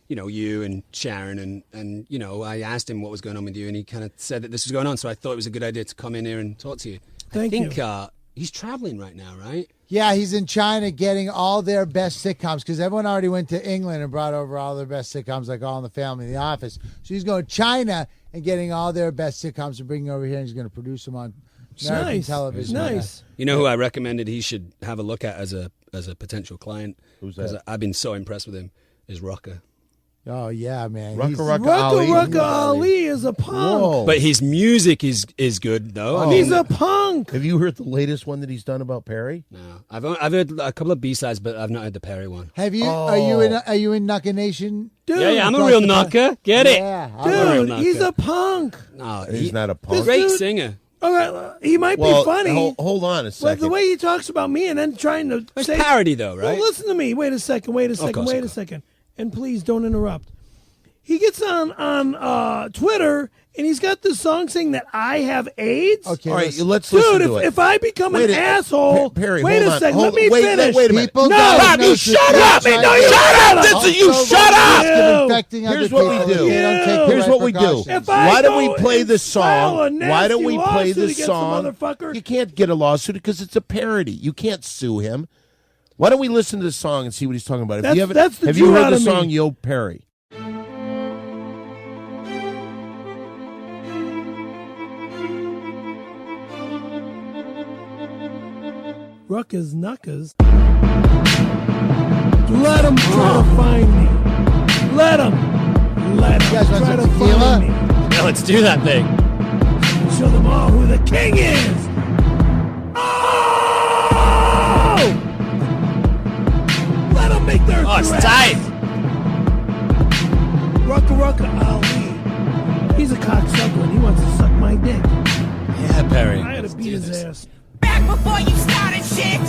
you and Sharon, and I asked him what was going on with you, and he kind of said that this was going on, so I thought it was a good idea to come in here and talk to you. Thank I think you. he's traveling right now, right? Yeah, he's in China getting all their best sitcoms because everyone already went to England and brought over all their best sitcoms like All in the Family and The Office. So he's going to China and getting all their best sitcoms and bringing over here, and he's going to produce them on American nice. television. Nice. You know who I recommended he should have a look at as a potential client? Who's 'Cause that? I've been so impressed with him. Is Rucker. Oh, yeah, man. Rucka He's- Rucka Ali. Rucka Ali is a punk. Whoa. But his music is good though. I mean, He's a punk. Have you heard the latest one that he's done about Perry? no, I've heard a couple of B-sides, but I've not heard the Perry one. Have you? Oh. Are you in Nucka Nation? Dude, Yeah, I'm a across real the- knocker. Get it? Yeah, I'm a real dude, he's knocker. a punk. No, He's not a punk. great dude- singer. All right, he might Well, be funny, hold on a but second. the way he talks about me and then trying to It's say parody though, right? Well, listen to me. Wait a second. course, Wait of a course. second. And please don't interrupt. He gets on Twitter and he's got this song saying that I have AIDS. Okay, All right, listen. let's listen Dude, to it. if I become Wait an a- asshole, Perry, wait hold a on. second, let me Wait, finish. wait a minute. People No, diagnosed you with shut up! HIV No, you shut up! This is you also shut risk up! of infecting other Here's what we people if do. they don't take the Here's what we do. repercussions. If I Why don't go we play and the file a song? Why don't we nasty play lawsuit the against the song? motherfucker? You can't get a lawsuit because it's a parody. You can't sue him. Why don't we listen to the song and see what he's talking about? If That's- you haven't, that's the have you Jew heard out the of me. song Yo Perry? Ruckus Knuckers. Let him try to find me. Let him. Let him You guys want try some to tequila? find me. Yeah, let's do that thing. Show them all who the king is. Oh! Let them make their Oh, it's threats. tight. Rucka Ali. He's a cocksucker and he wants to suck my dick. Yeah, Perry. I had let's to beat do his this. ass. Back before you started shit,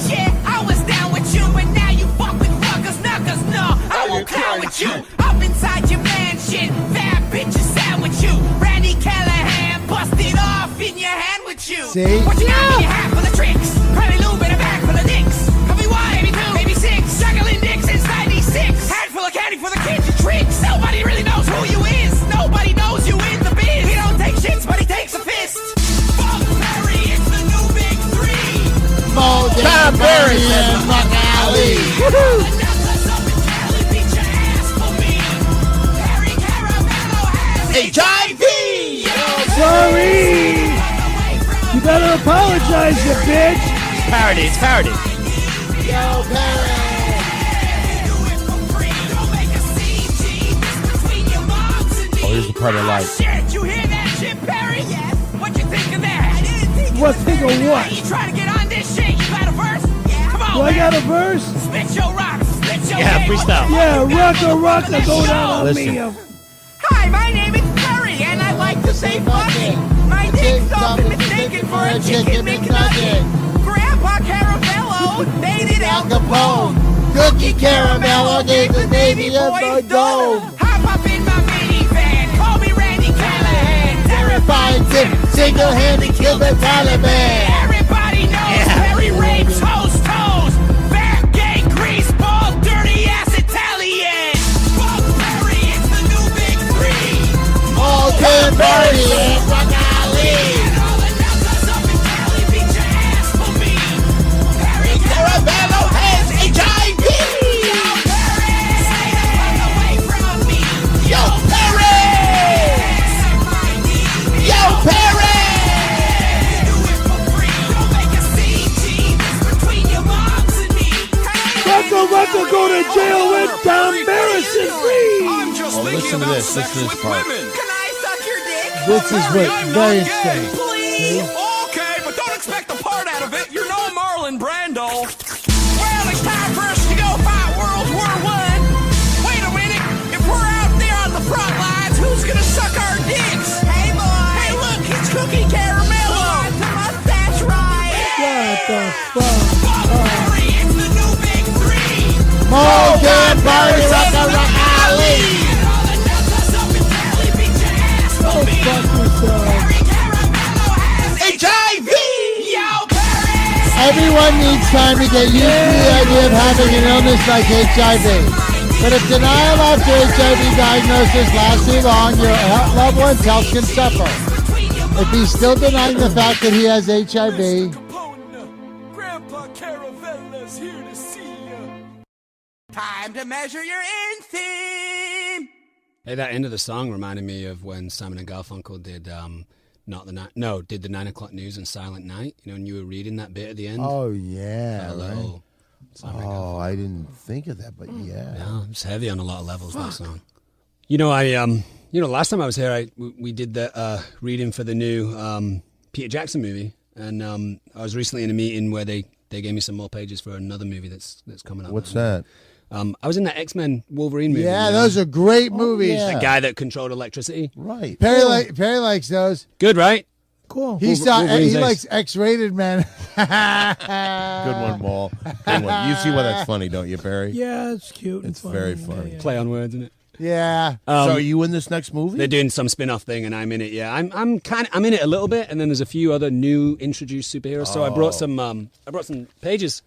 I was down with you, and now you fuck with ruckus knuckers. No, I won't count with you. Up inside your mansion, fat bitches sandwich you. Randy Callahan busted off in your hand with you. See? What you got in your hat full of tricks? Probably lube in a bag full of dicks. Probably one, maybe two, maybe six. Juggling dicks inside these six. Handful of candy for the kids and tricks. Nobody really knows who you is. Nobody knows you in the biz. He don't take shits, but he takes a fist. Fuck Perry, it's the new big three. Don Barris and Muck Alley. HIV! Sorry! You better apologize, you bitch! Parody. It's parody. Yo, Perry. Oh, here's the part I like. Shit, you hear that shit, Perry? Yes. What you think of that? I didn't think What, think of what? You trying to get on this shit? You got a verse? Yeah. Come on, Do I man. got a verse? Spit your rocks. Spit your Yeah, game. freestyle. Yeah, Rucka, go down on Listen. me. Hi, my name is Perry, and I like to say fucking. My dick's often mistaken for a chicken McNugget. Grandpa Caravello dated Al Capone. Cookie Caramello gave the Navy a dome. Hop up in my minivan, call me Randy Callahan. Terrifying tip, single-handed killed the Taliban. Everybody knows Perry rapes hoes toes. Fat, gay, greaseball, dirty ass Italian. Fuck Perry, it's the new big three. All Don Barris and Muck Alley. And all the nutters up in Cali beat your ass for me. Perry Caravello has HIV. Yo, Perry, stay the fuck away from me. Yo, Perry. Yo, Perry. Do it for free. Don't make a CG. This between your moms and me. Rucka, go to jail with Don Barris and me. Oh, listen to this. Listen to this part. Can I suck your dick? This is what very strange. Please. Okay, but don't expect the part out of it. You're no Marlon Brando. Well, it's time for us to go fight World War I. Wait a minute. If we're out there on the front lines, who's gonna suck our dicks? Hey, boy. Hey, look, it's Cookie Caramello. The mustache ride. What the fuck? Fuck Perry, it's the new big three. All Don Barris and Muck Alley. And all the nutters up in Cali beat your ass for Go me. fuck yourself. Perry Caramello has HIV! Yo, Perry. Everyone needs time to get used to the idea of having an illness like HIV. But if denial after HIV diagnosis lasts too long, your loved one's health can suffer. If he's still denying the fact that he has HIV, Grandpa Caravella's here to see you. Time to measure your inseam. Hey, that end of the song reminded me of when Simon and Garfunkel did did the 9 o'clock news and Silent Night. You know, when you were reading that bit at the end. Oh, yeah. Hello. Right. Simon and Oh, I didn't think of that, but yeah. No, it's heavy on a lot of levels, that song. You know, last time I was here, we did the reading for the new Peter Jackson movie, and I was recently in a meeting where they gave me some more pages for another movie that's coming up. What's that? I was in that X-Men Wolverine movie. yeah, you know? those are great movies. yeah. The guy that controlled electricity. Right. Perry likes those. Good, right? Cool. He Wolverine's ace. likes X-rated men. Good one, Maul. Good one. You see why that's funny, don't you, Barry? Yeah, it's cute. and It's very funny. funny. Yeah, yeah. Play on words, isn't it? Yeah. So are you in this next movie? They're doing some spin-off thing, and I'm in it. Yeah, I'm in it a little bit, and then there's a few other new introduced superheroes. So I brought some pages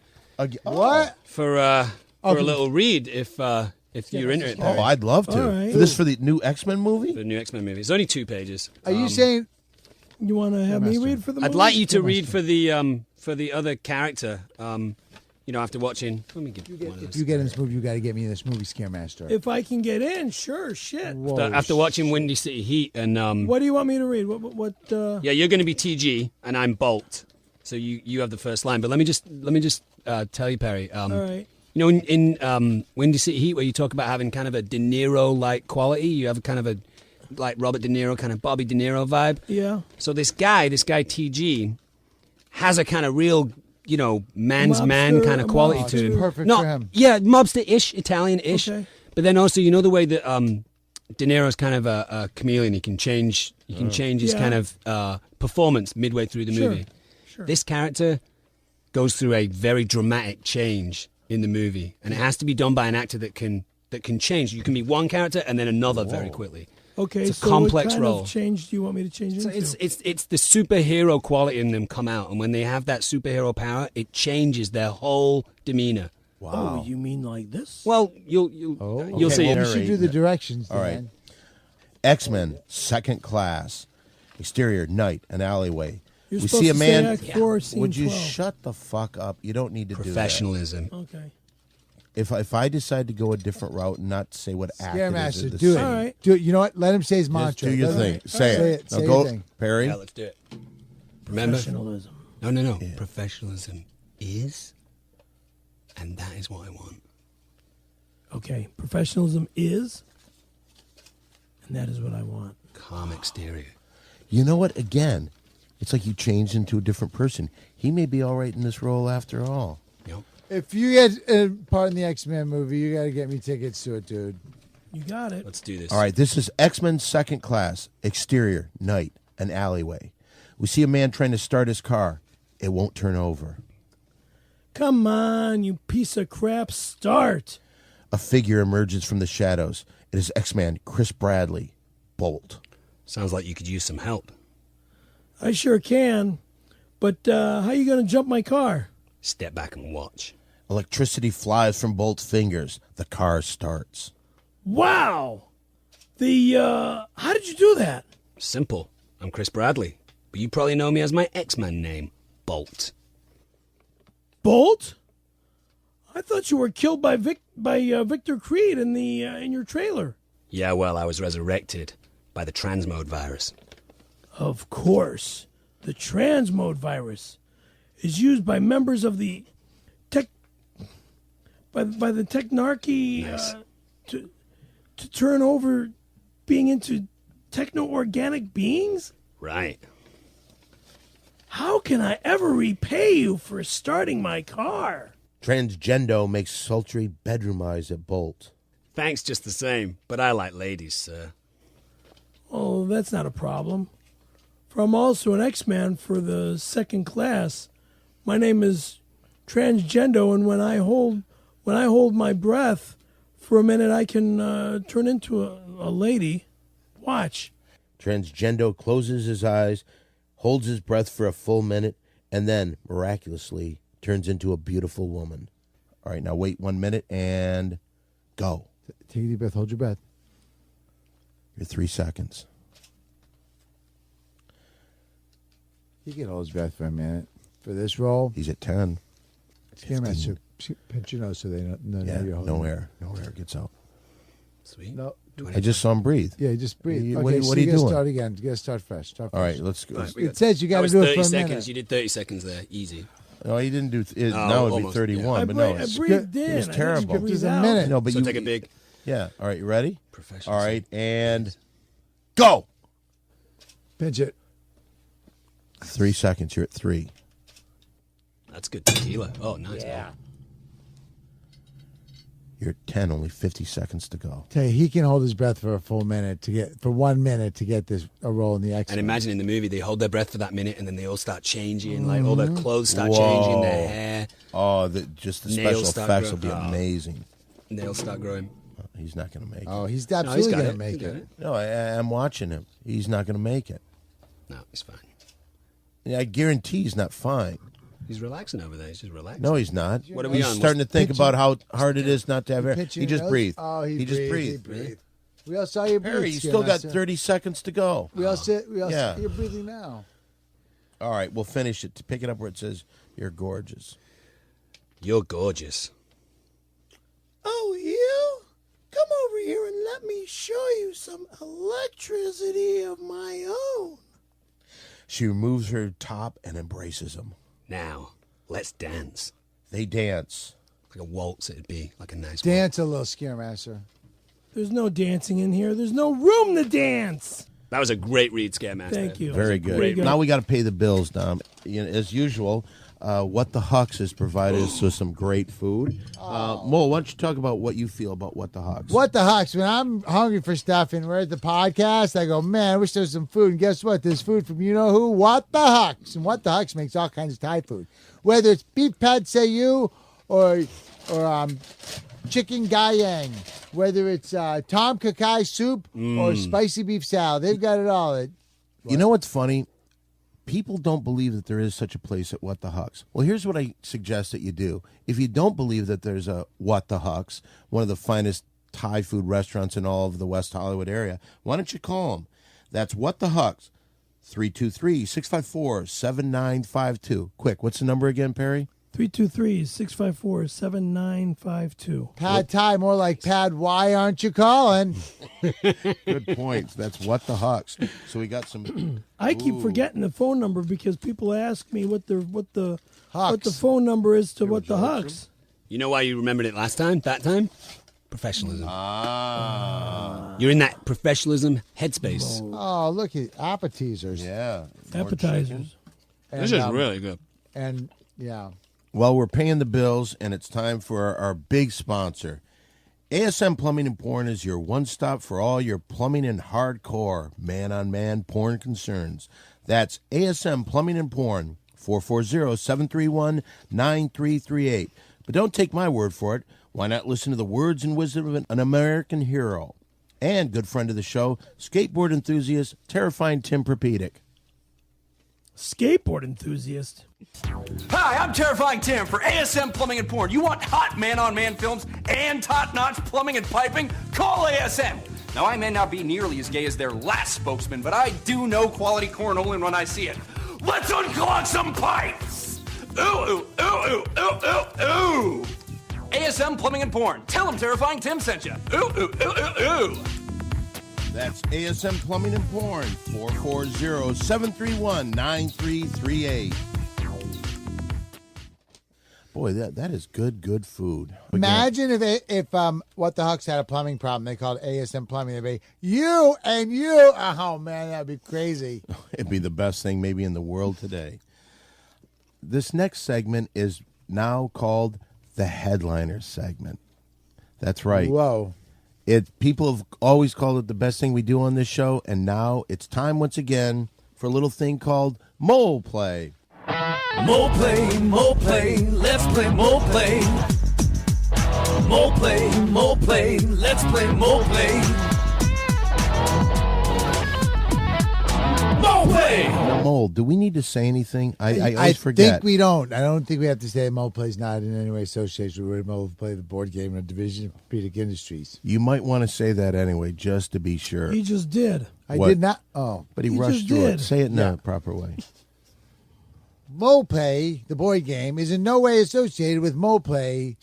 What? for a little read if you're into it. Oh, I'd love to. All right. For this for the new X-Men movie? The new X-Men movie. It's only 2 pages. Are you saying? You want to have me read for the movie? I'd like you to read for the other character. After watching. Let me give one of If those. you get in this movie, you got to get me in this movie, Scaremaster. If I can get in, sure, shit. After watching Windy City Heat and What do you want me to read? What yeah, you're going to be TG and I'm Bolt. So you have the first line. But let me just tell you, Perry. all right. You know, in Windy City Heat, where you talk about having kind of a De Niro-like quality, you have a kind of a like Robert De Niro, kind of Bobby De Niro vibe. Yeah. So this guy TG, has a kind of real, man's man Mobster, kind of quality mobster. to him. Perfect No, for him. Yeah, mobster-ish, Italian-ish. Okay. But then also, you know the way that De Niro's kind of a chameleon. He can change. His Yeah. kind of performance midway through the movie. Sure. This character goes through a very dramatic change in the movie, and it has to be done by an actor that can change. You can be one character and then another very quickly. Okay, It's a so complex what kind role. of change do you want me to change So into? it's the superhero quality in them come out, and when they have that superhero power, it changes their whole demeanor. Oh, you mean like this? Well, you'll Okay, see. well, You should do the directions. All right. Dan. X-Men, second class. Exterior, night, an alleyway. You're we supposed see a to man. say Act 4, Scene Would you 12. shut the fuck up? You don't need to do that. Professionalism. Okay. If I decide to go a different route and not say what act it is, Scaremaster, the do it. same, All right. Do it. You know what? Let him say his just mantra. do your Let thing. him- Say it. Say Now your go, thing. Perry. Yeah, let's do it. Remember? Professionalism. No. Professionalism is, and that is what I want. Okay. Professionalism is, and that is what I want. Calm exterior. You know what? Again, it's like you changed into a different person. He may be all right in this role after all. Yep. If you get a part in the X-Men movie, you got to get me tickets to it, dude. You got it. Let's do this. All right, this is X-Men second class. Exterior, night, an alleyway. We see a man trying to start his car. It won't turn over. Come on, you piece of crap. Start. A figure emerges from the shadows. It is X-Man Chris Bradley, Bolt. Sounds like you could use some help. I sure can. But how you going to jump my car? Step back and watch. Electricity flies from Bolt's fingers. The car starts. Wow. How did you do that? Simple. I'm Chris Bradley, but you probably know me as my X-Men name, Bolt. Bolt? I thought you were killed by Victor Creed in your trailer. Yeah, well, I was resurrected by the transmode virus. Of course. The transmode virus is used by members of the by the technarchy Nice. to turn over being into techno-organic beings? Right. How can I ever repay you for starting my car? Transgendo makes sultry bedroom eyes at Bolt. Thanks just the same, but I like ladies, sir. Oh, that's not a problem. For I'm also an X-Man for the second class. My name is Transgendo, and when I hold my breath for a minute, I can turn into a lady. Watch. Transgendo closes his eyes, holds his breath for a full minute, and then, miraculously, turns into a beautiful woman. All right, now wait 1 minute and go. Take a deep breath. Hold your breath. You're 3 seconds. He can hold his breath for a minute. For this role, He's at 10. Scaremaster, pinch your nose so they know Yeah, you're holding. no air. No air gets out. Sweet. No. I just saw him breathe. Yeah, just breathe. You- Okay, what are so you you gotta doing? start again. You gotta start fresh. Start fresh. All right, let's go. All right, It says you That gotta was do it 30 for a seconds. minute. You did 30 seconds there. Easy. No, he didn't do. Now it'd be almost, 31, I, but no. I it's- breathed in. it was I didn't terrible. breathe There's a out. minute. No, but So you take a big Yeah. All right, you ready? professional. All right, and go. Pinch it. 3 seconds. You're at 3. That's good tequila. Oh, nice. Yeah. You're at 10. Only 50 seconds to go. Tell you, he can hold his breath for a full minute for 1 minute to get a role in the X. And imagine in the movie, they hold their breath for that minute, and then they all start changing. Like all Mm-hmm. their clothes start Whoa. changing, their hair, Oh, just the Nails special start effects will be growing. amazing. nails start growing. He's not going to make it. Oh, he's No, absolutely got going to it. make He's got it. No, I'm watching him. He's not going to make it. No, he's fine. Yeah, I guarantee he's not fine. He's relaxing over there. He's just relaxing. No, he's not. What are we He's on? starting to think Pitching- about how hard it is not to have air. Pitching He just nose? breathed. Oh, he just breathed. breathed. He breathed. We all saw you breathe. Harry, you still got Scaremaster. 30 seconds to go. We all sit. We all Yeah. you're breathing now. All right, we'll finish it. To pick it up where it says, "You're gorgeous." You're gorgeous. Oh, you? Come over here and let me show you some electricity of my own. She removes her top and embraces him. Now, let's dance. They dance. Like a waltz, it'd be like a nice Dance a little, Scaremaster. There's no dancing in here. There's no room to dance. That was a great read, Scaremaster. Thank you. Very good. Very good. Now we got to pay the bills, Dom. You know, as usual, What the Hucks has provided us with some great food. Mo, why don't you talk about what you feel about What the Hucks? What the Hucks? When I'm hungry for stuff and we're at the podcast, I go, man, I wish there was some food. And guess what? There's food from you know who? What the Hucks. And What the Hucks makes all kinds of Thai food. Whether it's beef pad say you or chicken gayang, whether it's tom kha kai soup or spicy beef salad. They've got it all. You know what's funny? People don't believe that there is such a place at What the Hucks. Well, here's what I suggest that you do. If you don't believe that there's a What the Hucks, one of the finest Thai food restaurants in all of the West Hollywood area, why don't you call them? That's What the Hucks, 323-654-7952. Quick, what's the number again, Perry? 323-654-7952. Pad Thai, more like Pad Why Aren't You Calling? Good points. That's What the Hucks. So we got some... I keep forgetting the phone number because people ask me what the Hucks. phone number is to What the Hucks. You know why you remembered it last time? That time? Professionalism. Ah. You're in that professionalism headspace. Oh, look at appetizers. Yeah. More Appetizers. chicken. And, This is really good. And, yeah. Well, we're paying the bills, and it's time for our big sponsor. ASM Plumbing and Porn is your one-stop for all your plumbing and hardcore man-on-man porn concerns. That's ASM Plumbing and Porn, 440-731-9338. But don't take my word for it. Why not listen to the words and wisdom of an American hero and good friend of the show, skateboard enthusiast, terrifying Tim Propedic. Skateboard enthusiast. Hi, I'm Terrifying Tim for ASM Plumbing and Porn. You want hot man-on-man films and top-notch plumbing and piping? Call ASM. Now, I may not be nearly as gay as their last spokesman, but I do know quality cornholing when I see it. Let's unclog some pipes! Ooh, ooh, ooh, ooh, ooh, ooh, ooh! ASM Plumbing and Porn. Tell them Terrifying Tim sent you. Ooh, ooh, ooh, ooh, ooh! That's ASM Plumbing and Porn, 440-731-9338. Boy, that is good food. Imagine if What the Hucks had a plumbing problem. They called ASM Plumbing. They'd be, you and you. Oh, man, that'd be crazy. It'd be the best thing maybe in the world today. This next segment is now called the Headliners segment. That's right. Whoa. People have always called it the best thing we do on this show, and now it's time once again for a little thing called Mole Play. More play, let's play more play. More play, let's play more play. More play! Mole, do we need to say anything? I I always forget. think we don't. I don't think we have to say Mo Play's not in any way associated with Mo Play, the board game in a division of Orthopedic Industries. You might want to say that anyway, just to be sure. He just did. I What? did not. Oh. But he He rushed just through it. did. Say it in a proper way. Moplay, the board game, is in no way associated with Moplay,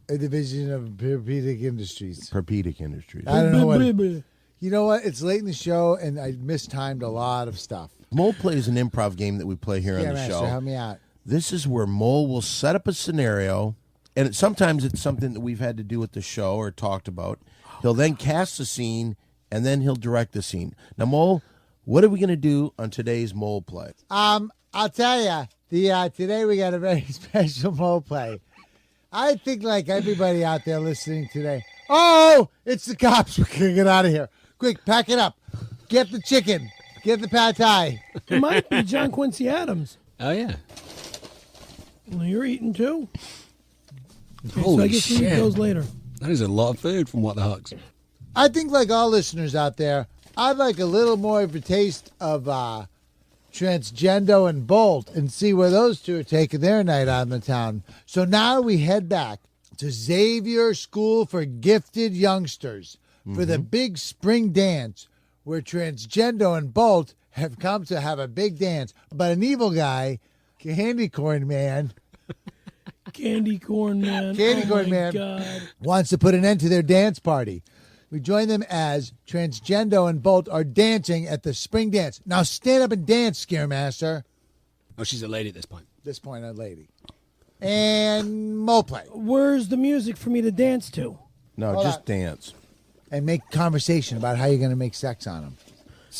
a division of Orthopedic Industries. Orthopedic Industries. I don't know what. Blah. You know what? It's late in the show, and I mistimed a lot of stuff. Mole Play is an improv game that we play here Yeah, on the Master, show. help me out. This is where Mole will set up a scenario, and sometimes it's something that we've had to do with the show or talked about. He'll then cast the scene, and then he'll direct the scene. Now, Mole, what are we going to do on today's Mole Play? I'll tell you, today we got a very special Moplay. I think like everybody out there listening today. Oh, it's the cops. We're gonna get out of here. Quick, pack it up. Get the chicken. Get the pad thai. It might be John Quincy Adams. Oh, yeah. Well, you're eating too. Okay, so Holy I guess we eat shit. those later. That is a lot of food from What the Hucks. I think, like all listeners out there, I'd like a little more of a taste of Transgendo and Bolt and see where those two are taking their night out in the town. So now we head back to Xavier School for Gifted Youngsters for the big spring dance where Transgendo and Bolt have come to have a big dance. But an evil guy, Candy Corn Man, Candy Corn Man. God. wants to put an end to their dance party. We join them as Transgendo and Bolt are dancing at the spring dance. Now stand up and dance, Scaremaster. Oh, she's a lady at this point. This point, a lady. And Mo play. Where's the music for me to dance to? No, Hold just on. dance. And make conversation about how you're going to make sex on them.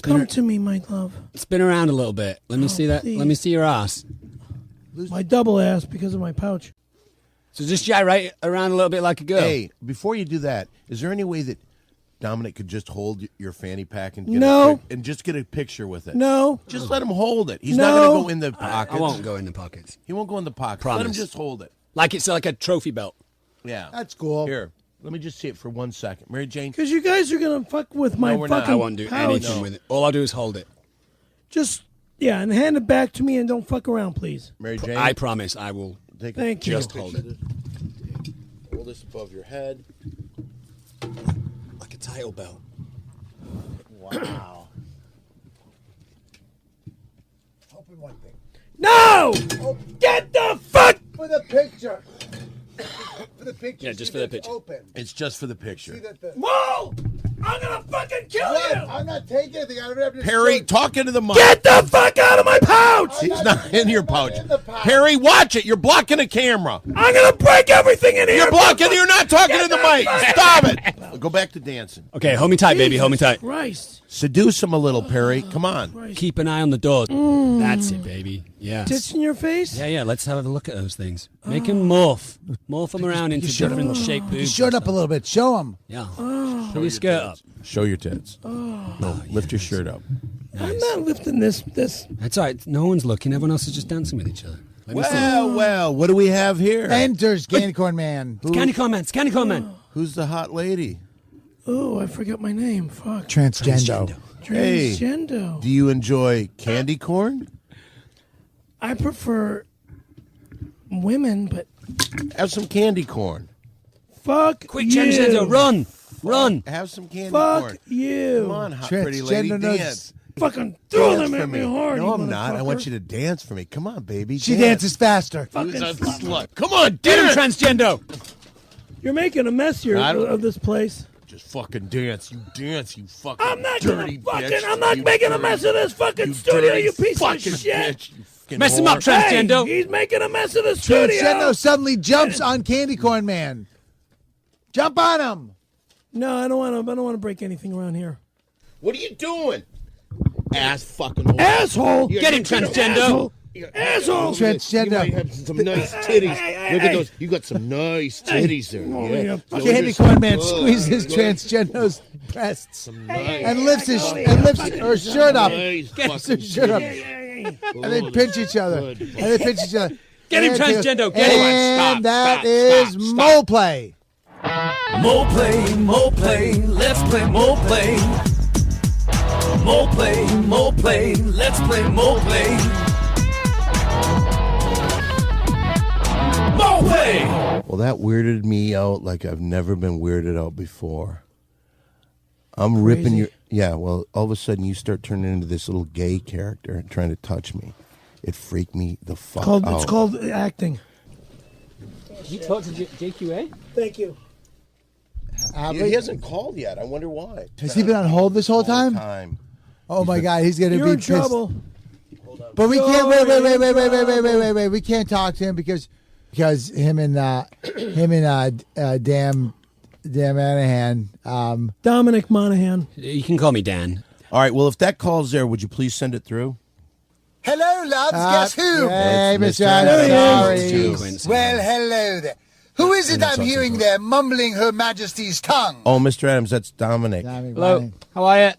Come to me, my love. Spin around a little bit. Let me see that. please. Let me see your ass. My double ass because of my pouch. So just gyrate around a little bit like a girl. Hey, before you do that, is there any way that Dominic could just hold your fanny pack and No. and just get a picture with it? No. Just let him hold it. He's No. not going to go in the pockets. I won't go in the pockets. He won't go in the pockets. Let him Promise. just hold it. Like it's like a trophy belt. Yeah. That's cool. Here, let me just see it for 1 second. Mary Jane. Because you guys are going to fuck with my we're not. fucking I won't do pouch. anything with it. All I'll do is hold it. Just, yeah, and hand it back to me and don't fuck around, please. Mary Jane. I promise I will. Take Thank you. Just hold it. Hold this above your head. Like a title belt. Wow. Open one thing. No! Get the fuck! For the picture. For the picture. Yeah, just see for the that it's picture. Open. It's just for the See picture. that the... Whoa! I'm going to fucking kill What? you! I'm not taking anything. I don't have to Perry, show- talk into the mic. Get the fuck out of my pouch! He's not in your I'm not pouch. in the pouch. Perry, watch it. You're blocking the camera. I'm going to break everything in here! You're blocking. You're not talking to the mic. Stop it. Go back to dancing. Okay, hold me tight, baby. Hold me tight. Christ. Seduce him a little, Perry. Come on. Christ. Keep an eye on the door. That's it, baby. Yeah. Tits in your face? Yeah. Let's have a look at those things. Make him morph them around into different shaped boobs. Shut up a little bit. Show them. Yeah. Pull your skirt up. Show your tits. No, lift your shirt up. I'm not lifting this. That's all right. No one's looking. Everyone else is just dancing with each other. Let me see. Well, what do we have here? Enters Candy Corn Man. Candy Corn Man. It's Candy Corn Man. Who's the hot lady? Oh, I forgot my name. Fuck. Transgendo. Hey. Transgendo. Do you enjoy candy corn? I prefer women, but Have some candy corn. fuck Quick, you. Transgendo. Run. Have some candy Fuck corn. you. Come on, hot pretty lady, Transgender knows- dance. Fucking throw Dance them for at me hard. No, you I'm not. I want motherfucker. you to dance for me. Come on, baby. She dances faster. Who's a slut? Come on, Get him, dance. Transgendo. You're making a mess here I don't- of this place. Just fucking dance. You dance, you fucking I'm not dirty gonna fucking. bitch. I'm not You making a dirty- mess of this fucking you studio. dirty You piece of fucking shit. bitch, you fucking Mess him up, whore. Transgendo. Hey, he's making a mess of the studio. Transgendo suddenly jumps on Candy Corn Man. Jump on him. No, I don't want to. I don't want to break anything around here. What are you doing? Ass fucking whore. Asshole. Get him, Transgendo. Asshole. Asshole. Transgender. You might have some nice titties. hey, Look hey. at those. You got some nice titties there. Oh, Yeah. yeah. Those Candy are some Corn Man good, squeezes good, Transgendo's breasts some nice, and lifts her shirt up. nice Lifts her fucking shirt up. titties. And they pinch each other. Good. And they pinch each other. Get him, And Transgendo. Get him. And that Stop, is stop, stop. Mo play. More play, let's play more play. More play, let's play more play. More play! Well, that weirded me out like I've never been weirded out before. I'm ripping your... Yeah, well, all of a sudden you start turning into this little gay character and trying to touch me. It freaked me the fuck out. It's called acting. You talk to JQA? Thank you. He hasn't called yet. I wonder why. Has he been on hold this whole time? Oh my God, he's gonna You're be in pissed. trouble. But we can't wait. We can't talk to him because him and Dan Monaghan. Dominic Monaghan. You can call me Dan. All right, well, if that call's there, would you please send it through? Hello, lads. Guess who? Hey, It's Mr. Mr. Adams. Adams. Well, hello there. Who is it I'm hearing there mumbling Her Majesty's tongue? Oh, Mr. Adams, that's Dominic. Hello. How are you?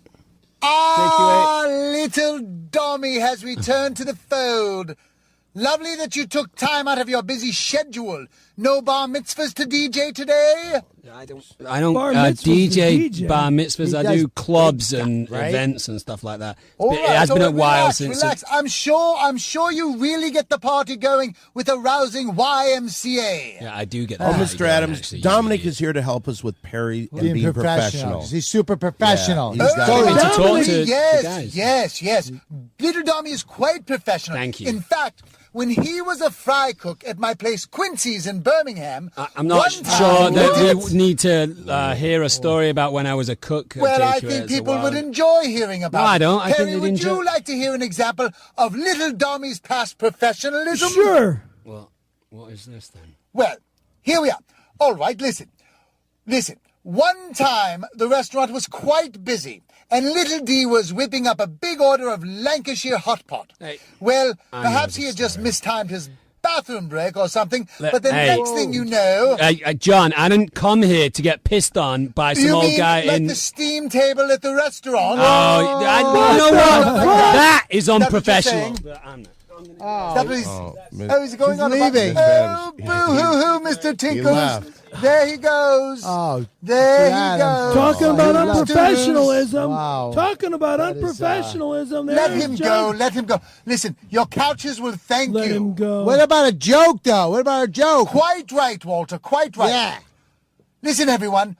Ah, little Dommy has returned to the fold. Lovely that you took time out of your busy schedule. No bar mitzvahs to DJ today? I don't Bar mitzvahs DJ, to DJ. bar mitzvahs. He I does do clubs and right? events and stuff like that. All It right, has so been a while relax, since. Relax. I'm sure you really get the party going with a rousing YMCA. Yeah, I do get Oh, that. Mr. Adams, Dominic is here to help us with Perry and being professional. He's super professional. Yeah, he's got Oh, it. to talk Dominic- to the yes, guys. yes. Little Dommy is quite professional. Thank you. In fact, when he was a fry cook at my place Quincy's in Birmingham, I'm not one sure time- that What? we need to hear a story about when I was a cook. Well, I JQA, think it's a people while. would enjoy hearing about No, I it. don't. I Perry, think they'd would enjoy- you like to hear an example of Little Dommy's past professionalism? Sure. Well, what is this then? Well, here we are. All right, listen. One time, the restaurant was quite busy, and Little D was whipping up a big order of Lancashire hot pot. Hey, Well, I perhaps know he the had just story. mistimed his bathroom break or something, Le- but the hey. next thing you know... John, I didn't come here to get pissed on by some you old mean guy like in. the steam table at the restaurant? Oh, you know what? That is unprofessional. saying? But I'm not. Is that what he's... Miss- Oh, is he going He's on about... leaving. Oh, boo-hoo-hoo, Mr. Tinkles. left. There he goes. Oh, there he Adams. goes. Talking about Oh, he left. unprofessionalism. Wow. Talking about That is, unprofessionalism. Let There's him John. go. Let him go. Listen, your couches will thank Let you. him go. What about a joke, though? What about a joke? Quite right, Walter. Quite right. Yeah. Listen, everyone.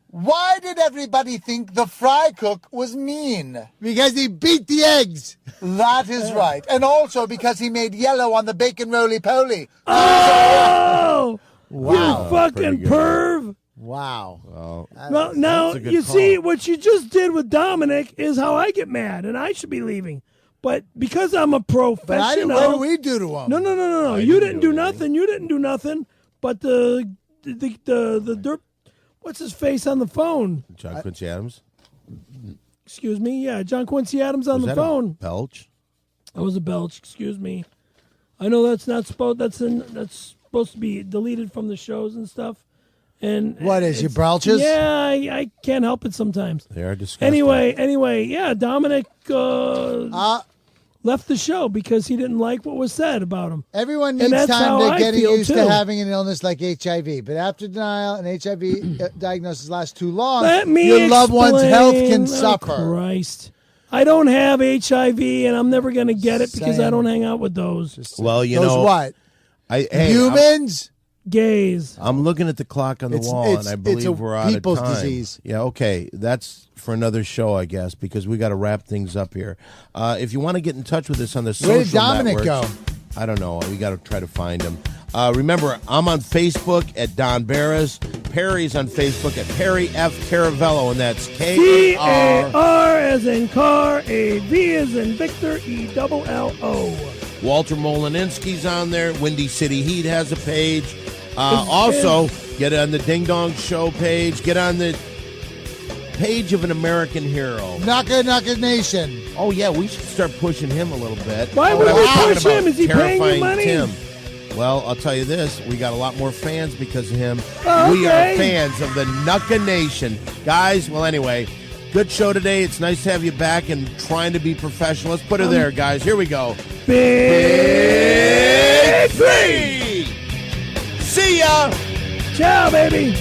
Why did everybody think the fry cook was mean? Because he beat the eggs. That is right. And also because he made yellow on the bacon roly-poly. Oh! Wow. You fucking Pretty good. perv. Wow. Well, Well, now, that's a good you call. see, what you just did with Dominic is how I get mad, and I should be leaving. But because I'm a But I didn't, professional... what did we do to him? No. You didn't do nothing. You didn't do nothing. But the dirt... What's his face on the phone? John Quincy Adams. Excuse me. Yeah, John Quincy Adams on Was the that a phone. belch? That was a belch. Excuse me. I know that's not supposed. That's supposed to be deleted from the shows and stuff. And What is your it's- belches? Yeah, I can't help it sometimes. They are disgusting. Anyway, yeah. Dominic left the show because he didn't like what was said about him. Everyone And needs that's time how to I get feel, used too. to having an illness like HIV. But after denial and HIV diagnosis lasts too long, Let me your loved one's health can explain. suffer. Christ. I don't have HIV, and I'm never going to get it because I Saying. don't hang out with those Well, you Those know what? hey, Humans? gays. I'm looking at the clock on the It's- wall, it's- and I it's believe a we're out people's of time. disease. Yeah, okay, that's for another show, I guess, because we got to wrap things up here. If you want to get in touch with us on the social Where did Dominic networks, go? I don't know. We got to try to find him. Remember, I'm on Facebook at Don Barris. Perry's on Facebook at Perry F. Caravello, and that's K-A-R. C-A-R as in car, A-V as in Victor, E-double-L-O. Walter Molininski's on there. Windy City Heat has a page. Also, get on the Ding Dong Show page. Get on the page of an American hero. Naka Nation. Oh, yeah, we should start pushing him a little bit. Why Oh, would I we was talking push him? about Is he paying you Terrifying money? Tim. Well, I'll tell you this. We got a lot more fans because of him. Oh, We are okay. fans of the Nuka Nation. Guys, well, anyway, good show today. It's nice to have you back and trying to be professional. Let's put her there, guys. Here we go. Big Big three. See ya. Ciao, baby.